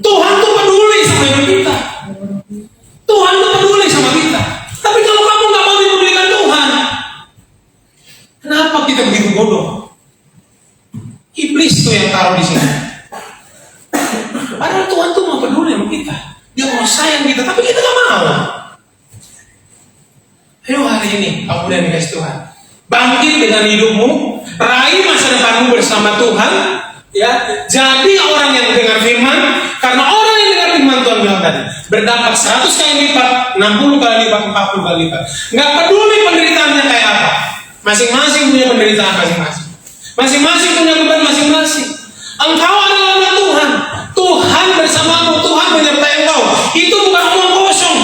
Tuhan tuh peduli sama hidup kita. Tuhan tuh peduli sama kita. Tapi kalau kamu nggak mau dipedulikan Tuhan, kenapa kita begitu bodoh? Iblis tuh yang taruh di sini. Padahal Tuhan tuh mau peduli sama kita. Dia mau sayang kita, tapi kita nggak mau. Ayo hari ini kamu udah dikasih Tuhan. Bangkit dengan hidupmu, raih masa depanmu bersama Tuhan, ya. Jadi orang yang dengar firman, karena orang yang dengar firman Tuhan bilang tadi, berdapat 100 kali lipat, 60 kali lipat, 40 kali lipat. Nggak peduli penderitaannya kayak apa. Masing-masing punya penderitaan masing-masing. Masing-masing punya beban masing-masing. Engkau adalah anak Tuhan. Tuhan bersamamu, Tuhan menyertai engkau. Itu bukan omong kosong.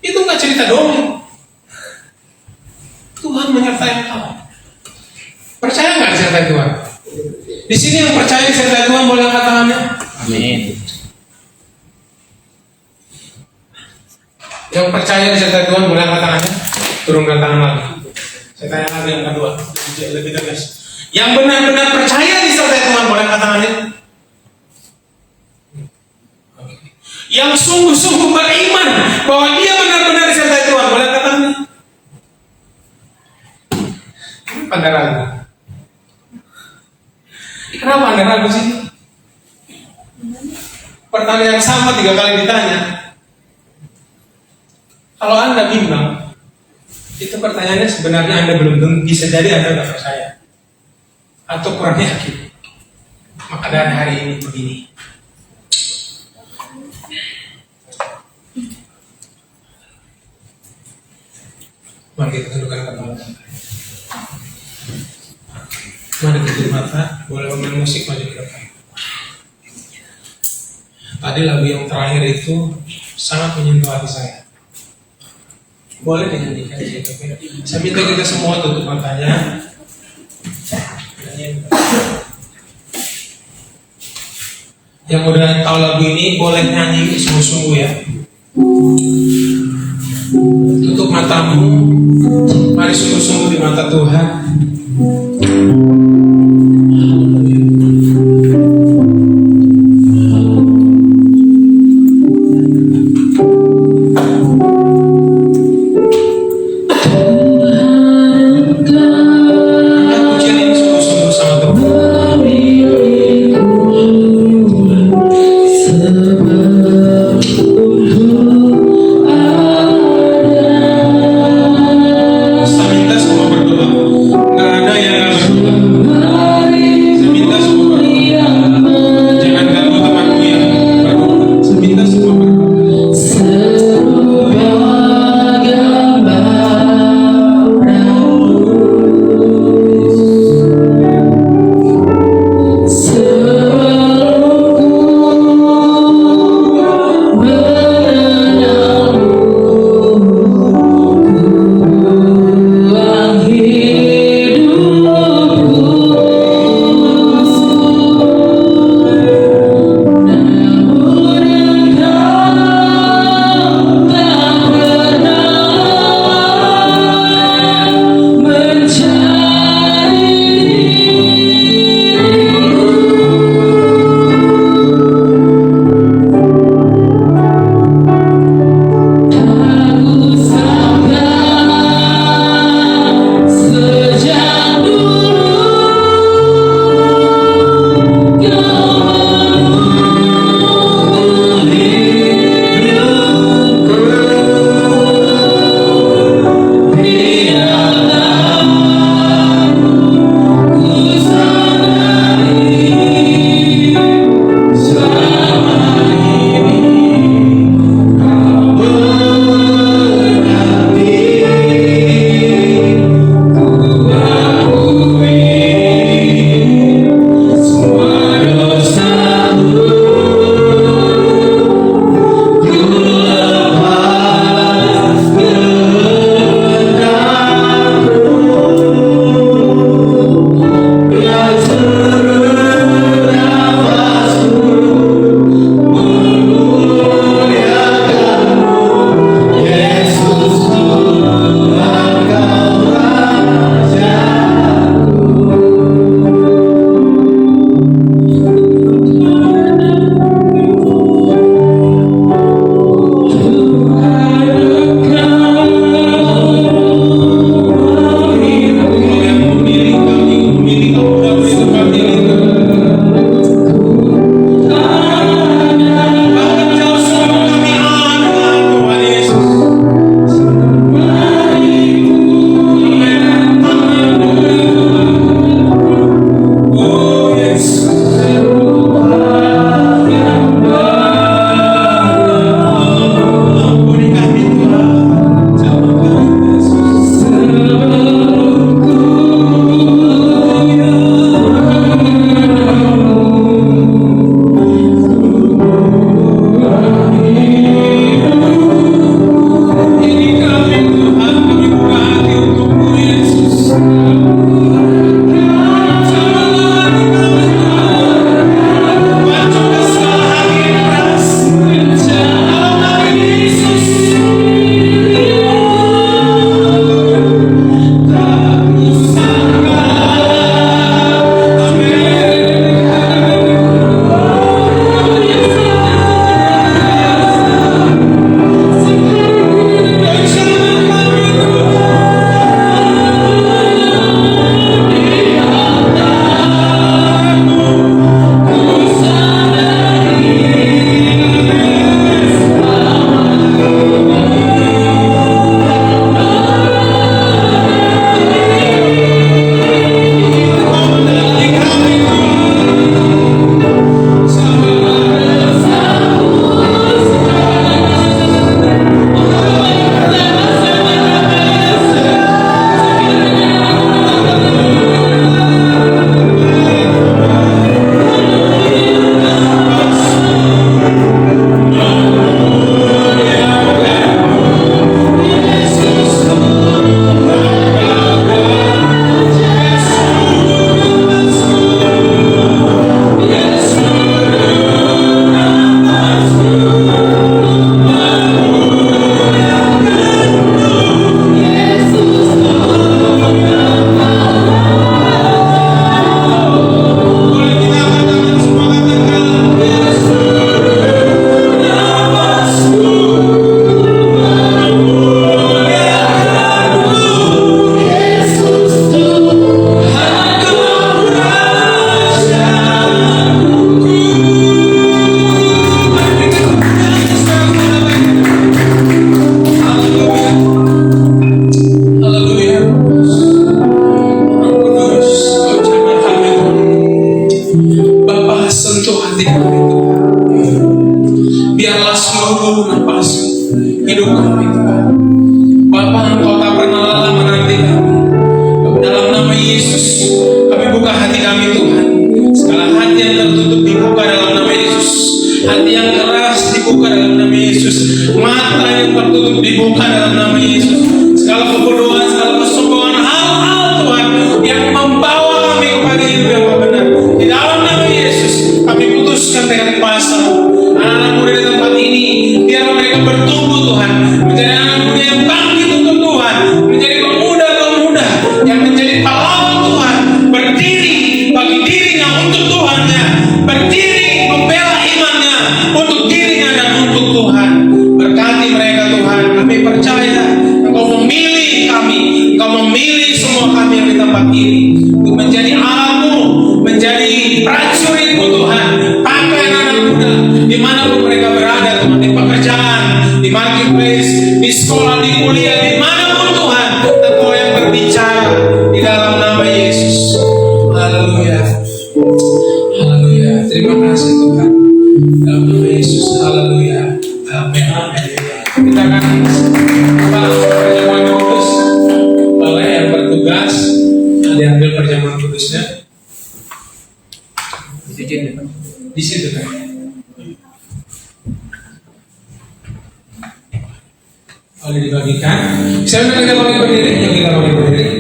Itu nggak cerita dongeng. Tuhan menyertai engkau. Percaya nggak disertai Tuhan? Di sini yang percaya disertai Tuhan boleh angkat tangannya. Amin. Yang percaya disertai Tuhan boleh angkat tangannya. Turunkan tangan lagi. Saya tanya lagi yang kedua, lebih tegas. Yang benar-benar percaya disertai Tuhan boleh angkat tangannya. Yang sungguh-sungguh beriman bahwa dia benar-benar disertai Tuhan boleh angkat tangannya. Anda ragu? Kenapa Anda ragu sih? Pertanyaan yang sama 3 kali ditanya. Kalau Anda bimbang, itu pertanyaannya sebenarnya Anda belum bisa jadi Anda tidak percaya atau kurang yakin. Maka dari hari ini begini. Mari kita tundukkan kepala. Mari tutup mata, boleh main musik maju ke depan. Tadi lagu yang terakhir itu sangat menyentuh hati saya. Boleh dinyanyikan sih, saya minta kita semua tutup matanya. Yang udah tahu lagu ini boleh nyanyi sungguh-sungguh ya. Tutup matamu, mari sungguh-sungguh di mata Tuhan. Mata yang tertutup dibuka dalam nama Yesus. Segala kebodohan, segala kesombongan, hal-hal Tuhan yang membawa kami kepada hidup yang benar. Di dalam nama Yesus kami putuskan dengan kuasa anak-anak muda di tempat ini, biar mereka bertumbuh Tuhan, menjadi anak muda yang bangkit untuk Tuhan, menjadi pemuda-pemuda yang menjadi pahlawan Tuhan, berdiri bagi dirinya untuk Tuhannya, berdiri membela imannya untuk dirinya dan untuk Tuhan. Berkati mereka Tuhan. Kami percaya Engkau memilih kami, Engkau memilih semua kami yang di tempat ini untuk menjadi alatmu, menjadi prajuritmu Tuhan. Pakai anak muda dimanapun mereka berada Tuhan, di pekerjaan, di marketplace, di sekolah, di kuliah, dimanapun Tuhan, Engkau yang berbicara di dalam nama Yesus. Haleluya, haleluya. Terima kasih Tuhan, dalam nama Yesus. Haleluya, amin, amin. Kita akan perjamuan kudus. Boleh yang bertugas diambil perjamuan kudusnya di situ kan. Boleh dibagikan. Siapa yang kita bagi berdiri? Yang kita bagi berdiri.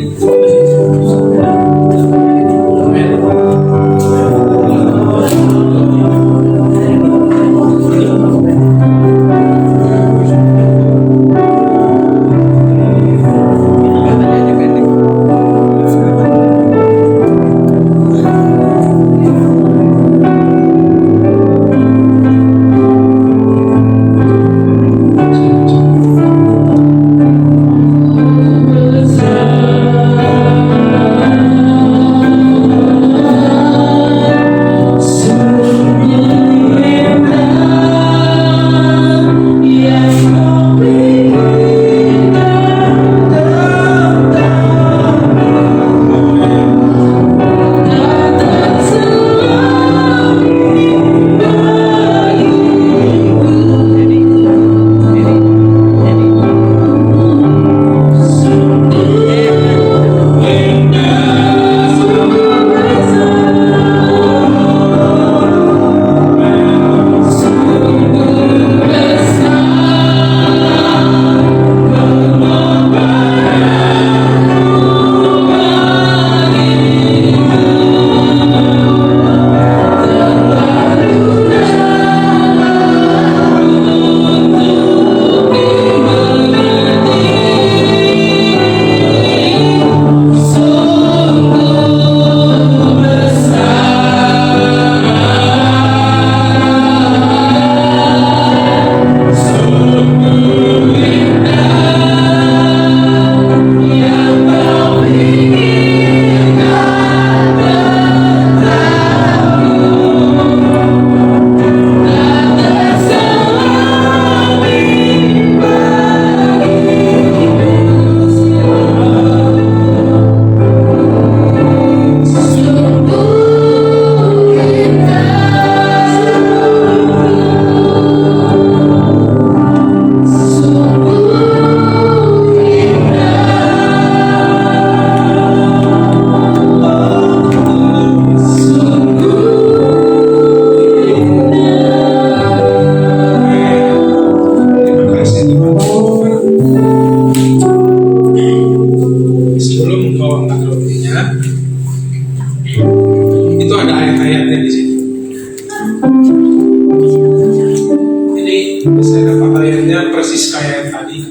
Saya dapat ayatnya persis kayak tadi,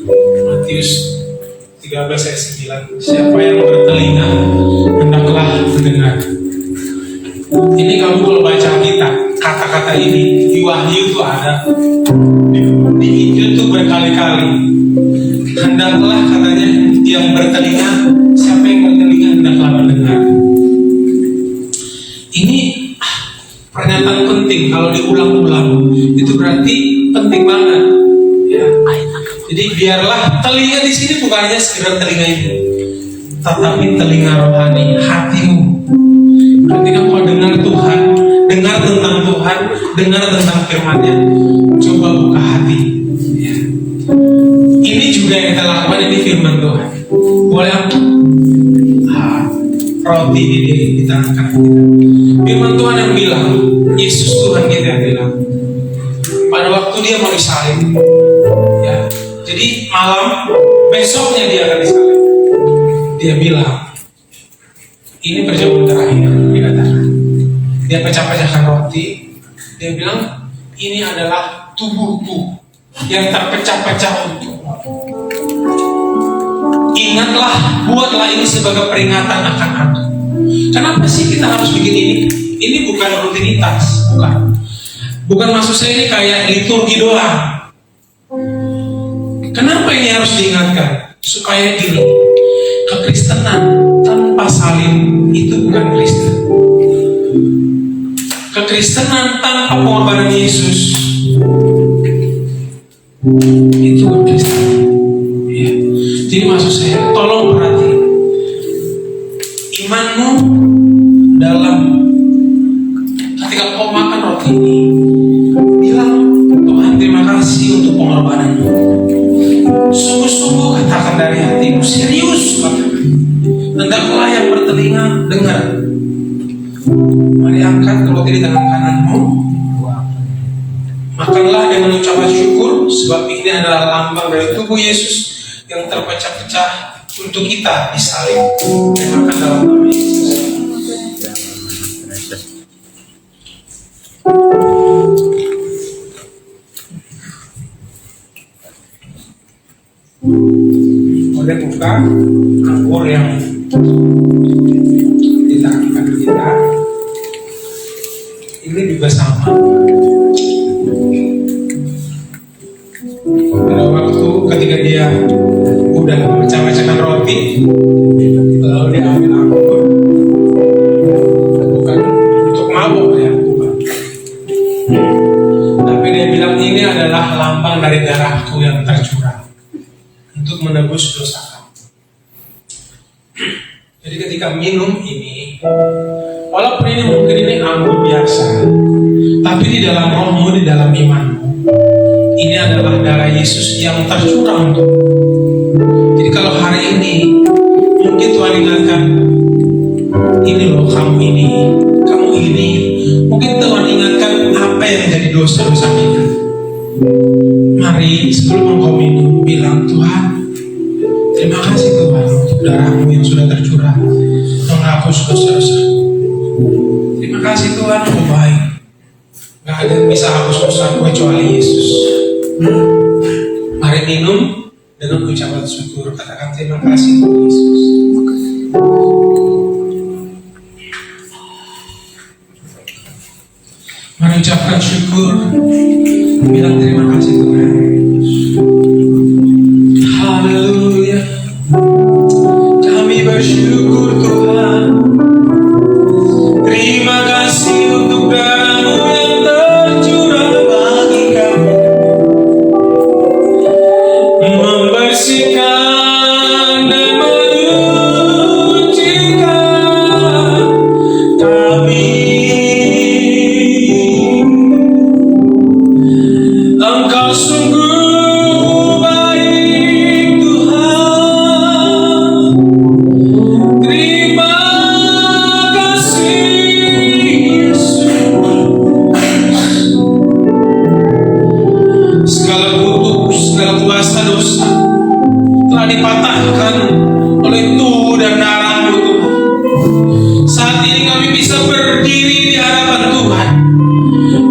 Matius 13 ayat 9. Siapa yang bertelinga hendaklah mendengar. Ini kamu kalau baca kita kata-kata ini di Wahyu itu ada, di Injil itu berkali-kali. Hendaklah katanya yang bertelinga, siapa yang bertelinga hendaklah mendengar. Ini pernyataan penting, kalau diulang-ulang itu berarti penting banget. Ya. Jadi biarlah telinga di sini bukan hanya sekedar telinga itu, tetapi telinga rohani, hatimu. Ketika kau dengar Tuhan, dengar tentang Tuhan, dengar tentang firman-Nya, coba buka hati. Ya. Ini juga yang kita lakukan, ini firman Tuhan. Boleh apa? Roti di tangan kita. Firman Tuhan yang bilang, Yesus Tuhan kita yang bilang, pada waktu dia mau disalib, besoknya dia akan disalib. Dia bilang, ini perjamuan terakhir, dikatakan. Dia pecah-pecahkan roti. Dia bilang, ini adalah tubuhku yang terpecah-pecah untuk. Ingatlah, buatlah ini sebagai peringatan akan aku. Kenapa sih kita harus bikin ini? Ini bukan rutinitas, bukan. Bukan maksud saya ini kayak liturgi doang. Kenapa ini harus diingatkan? Supaya gini, kekristenan tanpa salib itu bukan Kristen. Kekristenan tanpa pengorbanan Yesus itu bukan Kristen. Ya. Jadi maksud saya, tolong perhatiin imanmu dalam ketika kau makan roti ini, bilang Tuhan terima kasih untuk pengorbananmu. Sungguh-sungguh katakan dari hatimu, serius katakan. Hendaklah yang bertelinga dengar. Mari angkat roti di tangan kananmu, makanlah dengan ucapan syukur, sebab ini adalah lambang dari tubuh Yesus yang terpecah-pecah untuk kita disalib. Makan dalam nama Yesus. Boleh buka anggur yang di tangan kita. Ini juga sama. Pada waktu ketika dia udah pecah-pecahkan roti, lalu dia ambil anggur, bukan untuk mabuk ya, bukan. Tapi dia bilang ini adalah lambang dari darahku yang tercurah untuk menebus dosa kamu. Jadi ketika minum ini, walaupun ini mungkin ini anggur biasa, tapi di dalam rohmu, di dalam imanmu, ini adalah darah Yesus yang tercurah untuk. Jadi kalau hari ini mungkin Tuhan ingatkan, ini loh kamu ini, mungkin Tuhan ingatkan apa yang menjadi dosa-dosa kita. Mari sebelum engkau minum, bilang, Tuhan, terima kasih Tuhan untuk darahmu yang sudah tercurah menghapus dosa-dosa. Terima kasih Tuhan, engkau baik. Gak ada yang bisa hapus dosa kecuali Yesus. Mari minum dengan ucapan syukur, katakan terima kasih Tuhan Yesus. Mari ucapkan syukur, bilang terima kasih Tuhan. Haleluya, kami bersyukur Tuhan. Terima kasih untuk darah-Mu yang tercurah bagi kami, membersihkan dan menyucikan kami. Engkau sungguh baik Tuhan. Terima kasih Yesus. Segala kutuk, segala kuasa dosa telah dipatahkan oleh tubuh dan darah-Mu Tuhan. Saat ini kami bisa berdiri di hadapan Tuhan,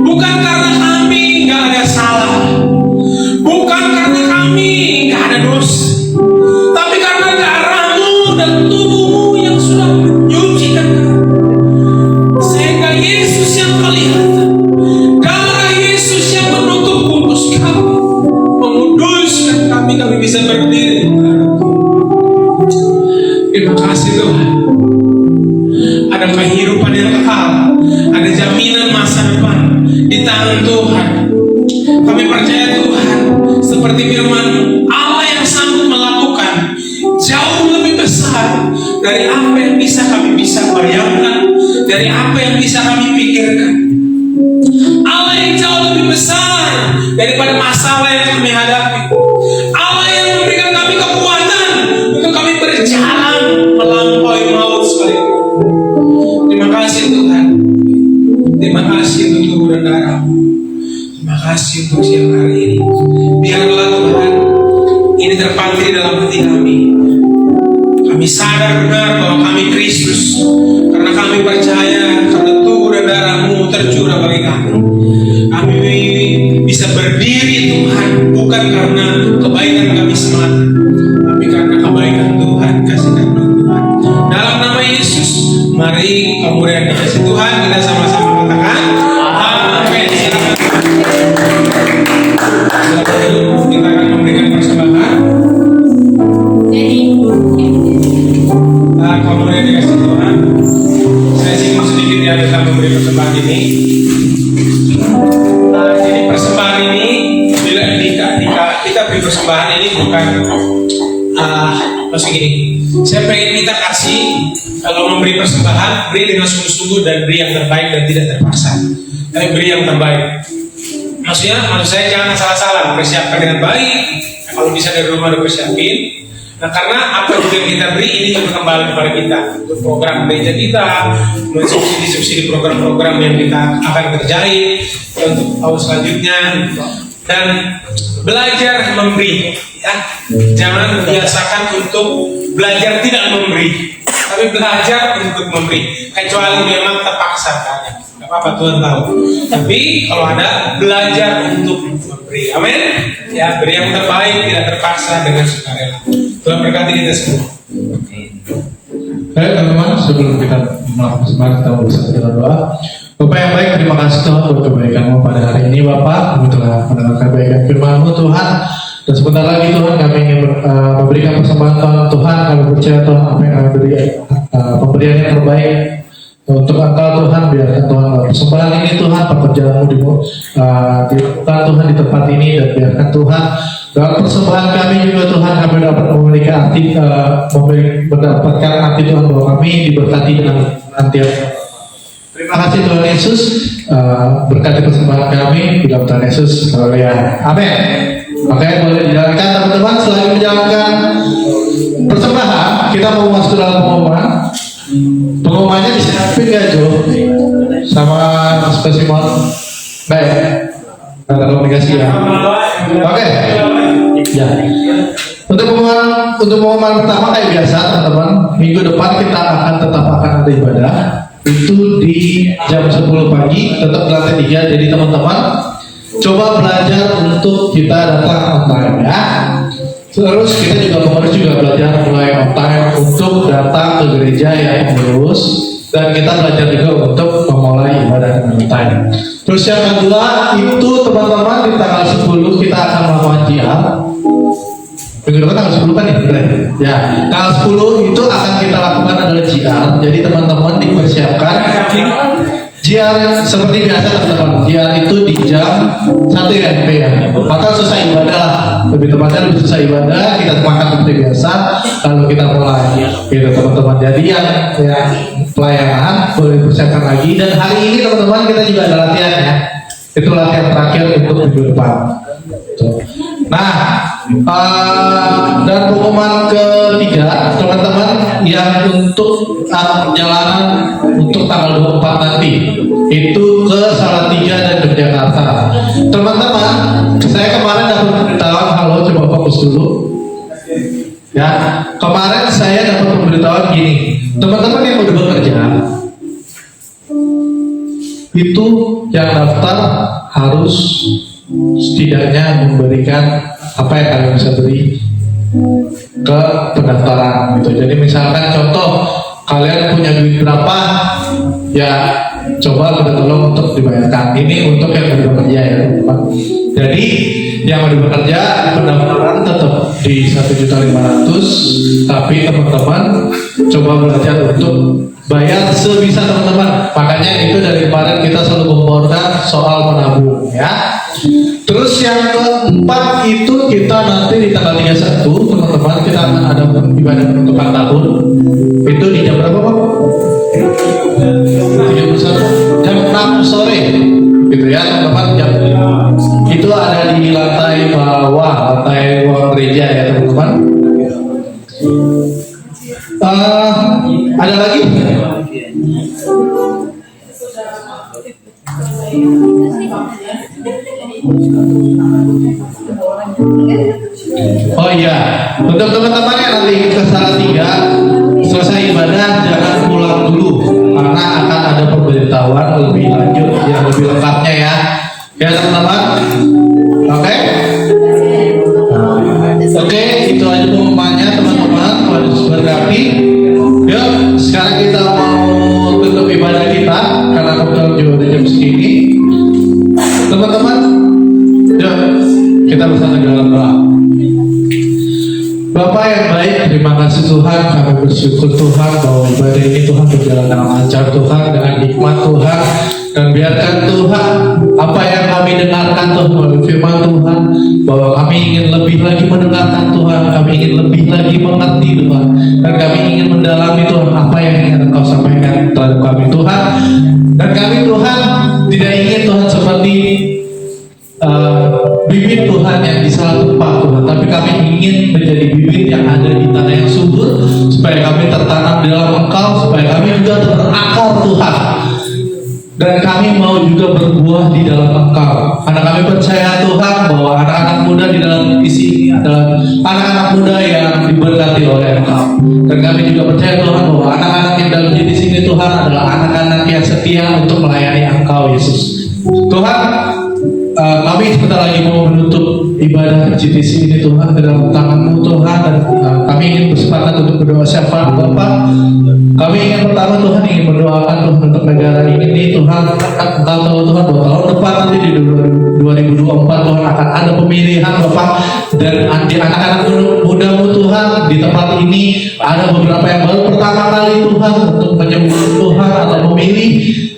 bukan karena kami gak ada salah, bukan karena kami gak ada dosa, tapi karena darah-Mu dan tubuh-Mu yang sudah menyucikan kami. Sehingga Yesus yang kelihatan, darah Yesus yang menutup kudus kami, menguduskan kami bisa berdiri. Terima kasih Tuhan. Ada kehidupan yang kekal, ada jaminan masa depan di tangan Tuhan. Kami percaya Tuhan, seperti firman-Mu, Allah yang sanggup melakukan jauh lebih besar dari apa yang bisa kami bayangkan, dari apa yang bisa kami pikirkan. Allah yang jauh lebih besar daripada masalah yang kami hadapi. Allah yang memberikan kami kekuatan untuk kami berjalan melampaui maut sekalipun. Terima kasih Tuhan. Terima kasih untuk tubuh dan darah-Mu. Terima kasih untuk siang hari ini. Biarlah Tuhan ini terpatri dalam hati nyawa kami Kristus, karena kami percaya karena tubuh dan darah-Mu tercurah bagi kami. Kami bisa berdiri Tuhan, bukan karena kebaikan kami semata, tapi karena kebaikan Tuhan, kasih karunia Tuhan. Dalam nama Yesus, mari kemudian dikasih Tuhan, kita sama-sama katakan amin. Silakan dulu, kita akan memberikan persembahan. Kemudian dikasih Tuhan, saya singgung sedikit ya tentang memberi persembahan ini. Jadi persembahan ini bila kita beri persembahan ini bukan maksud gini. Saya pengen kita kasih, kalau memberi persembahan beri dengan sungguh-sungguh dan beri yang terbaik dan tidak terpaksa. Tapi beri yang terbaik. Maksud saya jangan salah-salah, persiapkan dengan baik. Kalau bisa dari rumah dipersiapin. Nah, karena apa juga yang kita beri ini juga kembali kepada kita untuk program gereja kita, mensubsidi program-program yang kita akan kerjain untuk tahun selanjutnya, dan belajar memberi. Ya, jangan biasakan untuk belajar tidak memberi, tapi belajar untuk memberi. Kecuali memang terpaksa kan. Gak apa-apa, Tuhan tahu. Tapi kalau ada, belajar untuk memberi. Amin. Ya, beri yang terbaik, tidak terpaksa, dengan sukarela. Tuhan berkati kita semua. Baik teman-teman, sebelum kita melakukan persembahan, kita mau bersatu dalam doa. Bapak yang baik, terima kasih Tuhan untuk kebaikan-Mu pada hari ini Bapak. Kami telah mendengarkan kebaikan firman-Mu Tuhan. Dan sebentar lagi Tuhan kami ingin memberikan persembahan Tuhan. Kami percaya Tuhan apa yang kami beri pemberian yang terbaik untuk Engkau Tuhan. Biarkan Tuhan persembahan ini Tuhan, pekerjaan-Mu dilakukan Tuhan di tempat ini, dan biarkan Tuhan dalam persembahan kami juga Tuhan kami dapat memiliki arti, mendapatkan arti Tuhan bahwa kami diberkati dengan nanti. Terima kasih Tuhan Yesus, berkati persembahan kami di dalam Tuhan Yesus. Haleluya. Amin. Makanya boleh dijalankan teman-teman. Selain menjalankan persembahan, kita mau masuk dalam pengumuman. Pengumumannya disiapin gak Jo? Sama spesimen. Baik. Ada komunikasi ya. Oke. Ya. Untuk pengumuman pertama kayak biasa teman-teman, minggu depan kita tetap akan ada ibadah. Itu di jam 10 pagi, tetap di lantai 3. Jadi teman-teman coba belajar untuk kita datang on time ya. Terus kita juga harus belajar mulai on time untuk datang ke gereja yang lurus, dan kita belajar juga untuk memulai ibadah dengan on time. Terus yang kedua itu teman-teman, di tanggal 10 kita akan melakukan jihad. Minggu depan tanggal 10 kan ya? Tanggal 10 itu akan kita lakukan adalah jihad. Jadi teman-teman dipersiapkan jihad seperti biasa teman-teman. Jihad itu di jam 1 MP ya. Maka selesai ibadah lah. Lebih tepatnya lebih selesai ibadah, kita makan seperti biasa, lalu kita mulai gitu teman-teman. Jadi yang pelayanan boleh dipersiapkan lagi. Dan hari ini teman-teman kita juga ada latihan ya. Itu latihan terakhir untuk minggu depan. Nah, dan pengumuman ketiga teman-teman yang untuk perjalanan untuk tanggal 24 nanti itu ke Salatiga dan Yogyakarta. Teman-teman, saya kemarin dapat pemberitahuan, halo coba fokus dulu. Ya, kemarin saya dapat pemberitahuan gini, teman-teman yang udah bekerja itu yang daftar harus setidaknya memberikan apa yang kalian bisa beri ke pendaftaran gitu. Jadi misalkan contoh kalian punya duit berapa, ya coba kita tolong untuk dibayarkan. Ini untuk yang udah bekerja ya teman-teman. Jadi yang udah bekerja pendaftaran tetap di 1.500.000, tapi teman-teman coba belajar untuk bayar sebisa teman-teman. Makanya itu dari kemarin kita selalu membawakan soal menabung ya. Terus yang keempat itu kita nanti di tanggal 31 teman-teman kita akan ada ibadah penutupan tahun. Itu di jam berapa Pak? 31 jam 6 sore gitu ya teman-teman. Itu ada di lantai bawah, lantai ruang gereja ya teman-teman. Ada lagi? Oh iya, untuk teman-teman yang nanti ke Salatiga selesai ibadah jangan pulang dulu karena akan ada pemberitahuan lebih lanjut yang lebih lengkapnya ya. Ya teman-teman. Oke? Oke, itu aja pengumumannya teman-teman. Harus berarti. Yuk, sekarang kita mau tutup ibadah kita karena kebetulan juga udah jam segini. Teman-teman, yuk kita bersama dalam doa. Bapak yang baik, terima kasih Tuhan, kami bersyukur Tuhan bahwa ibadah ini Tuhan berjalan dengan lancar Tuhan, dengan hikmat Tuhan, dan biarkan Tuhan apa yang kami dengarkan Tuhan melalui firman Tuhan, bahwa kami ingin lebih lagi mendengarkan Tuhan, kami ingin lebih lagi mengerti Tuhan, dan kami ingin mendalami Tuhan apa yang ingin Engkau sampaikan terhadap kami Tuhan, dan kami Tuhan tidak ingin Tuhan seperti bibit Tuhan yang di salah tempat Tuhan, tapi kami ingin menjadi bibit yang ada di tanah yang subur supaya kami tertanam di dalam Engkau, supaya kami juga berakar Tuhan, dan kami mau juga berbuah di dalam Engkau. Karena kami percaya Tuhan bahwa anak-anak muda di dalam isi ini adalah anak-anak muda yang diberkati oleh Engkau, dan kami juga percaya Tuhan bahwa anak-anak yang dalam di sini Tuhan adalah anak-anak yang setia untuk melayani Engkau Yesus. Tuhan, kami sebentar lagi mau menutup ibadah GTC ini Tuhan ke dalam tangan-Mu Tuhan, dan kami ingin bersepakat untuk berdoa syafaat Bapa. Kami ingin pertama Tuhan ingin mendoakan Tuhan untuk negara ini Tuhan. Engkau tahu Tuhan bahwa tahun depan nanti di 2024 Tuhan akan ada pemilihan Bapak, dan di anak-anak muda-Mu Tuhan di tempat ini ada beberapa yang baru pertama kali Tuhan untuk menyembah Tuhan atau memilih.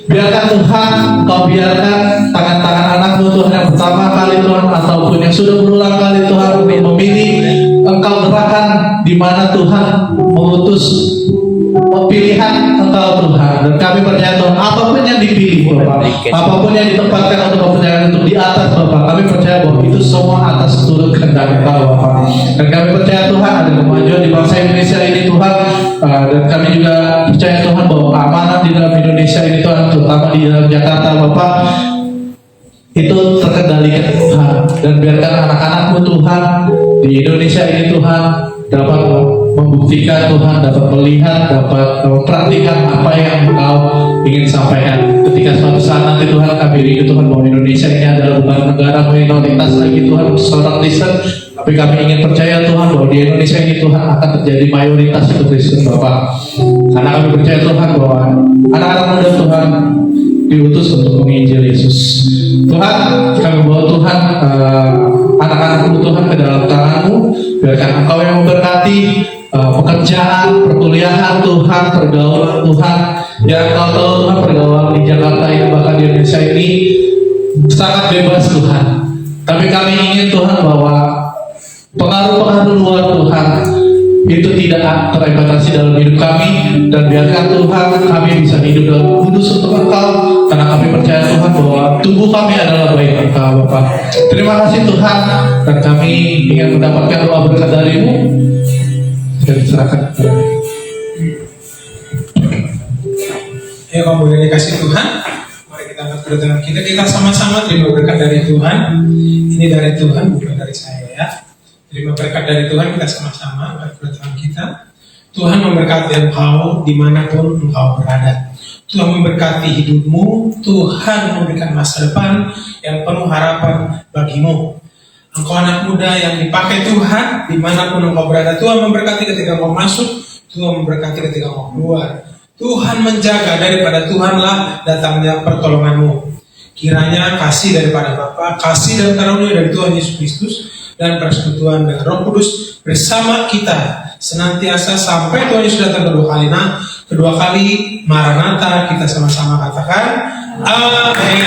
Biarkan Tuhan, Kau biarkan tangan-tangan anak-Mu Tuhan yang pertama kali Tuhan ataupun yang sudah berulang kali Tuhan memilih, Engkau gerakan di mana Tuhan mengutus pilihan Engkau Tuhan, dan kami percaya Tuhan apapun yang dipilih Bapak, apapun yang ditempatkan untuk kepentingan untuk di atas Bapak, kami percaya bahwa itu semua atas turut kehendak Engkau Bapak, dan kami percaya Tuhan ada kemajuan di bangsa Indonesia ini Tuhan, dan kami juga percaya Tuhan bahwa keamanan di dalam Indonesia ini Tuhan, terutama di dalam Jakarta Bapak, itu terkendalikan Tuhan, dan biarkan anak-anak-Mu Tuhan di Indonesia ini Tuhan dapat membuktikan Tuhan, dapat melihat, dapat mempraktikkan apa yang Engkau ingin sampaikan. Ketika suatu saat nanti Tuhan kami rindu Tuhan bahwa Indonesia ini adalah bukan negara minoritas lagi Tuhan seorang Kristen, tapi kami ingin percaya Tuhan bahwa di Indonesia ini Tuhan akan terjadi mayoritas untuk Kristen Bapak. Karena kami percaya Tuhan bahwa anak-anak muda Tuhan diutus untuk menginjil Yesus. Tuhan, kami bawa Tuhan anak-anak-Mu Tuhan ke dalam tangan-Mu. Biarkan Engkau yang memberkati pekerjaan, perkuliahan Tuhan, pergaulan Tuhan. Ya Engkau tahu Tuhan pergaulan di Jakarta ini bahkan di Indonesia ini sangat bebas Tuhan. Tapi kami ingin Tuhan bahwa pengaruh-pengaruh luar Tuhan itu tidak terrepresentasi dalam hidup kami, dan biarkan Tuhan kami bisa hidup dalam kudus untuk Engkau, karena kami percaya Tuhan bahwa tubuh kami adalah baik Engkau Bapak. Terima kasih Tuhan, dan kami ingin mendapatkan doa berkat dari-Mu dan serahkan kepada Mu. Ya, kalau boleh dikasih Tuhan, mari kita angkat kedua tangan kita sama-sama terima berkat dari Tuhan. Ini dari Tuhan, bukan dari saya ya. Terima berkat dari Tuhan, kita sama-sama angkat kedua tangan kita. Tuhan memberkati engkau dimanapun engkau berada. Tuhan memberkati hidupmu. Tuhan memberikan masa depan yang penuh harapan bagimu. Engkau anak muda yang dipakai Tuhan dimanapun engkau berada. Tuhan memberkati ketika engkau masuk, Tuhan memberkati ketika engkau keluar. Tuhan menjaga, daripada Tuhanlah datangnya pertolonganmu. Kiranya kasih daripada Bapa, kasih dan karunia dari Tuhan Yesus Kristus, dan persekutuan dengan Roh Kudus bersama kita senantiasa sampai Tuhan Yesus datang kedua kali Maranatha. Kita sama-sama katakan amin.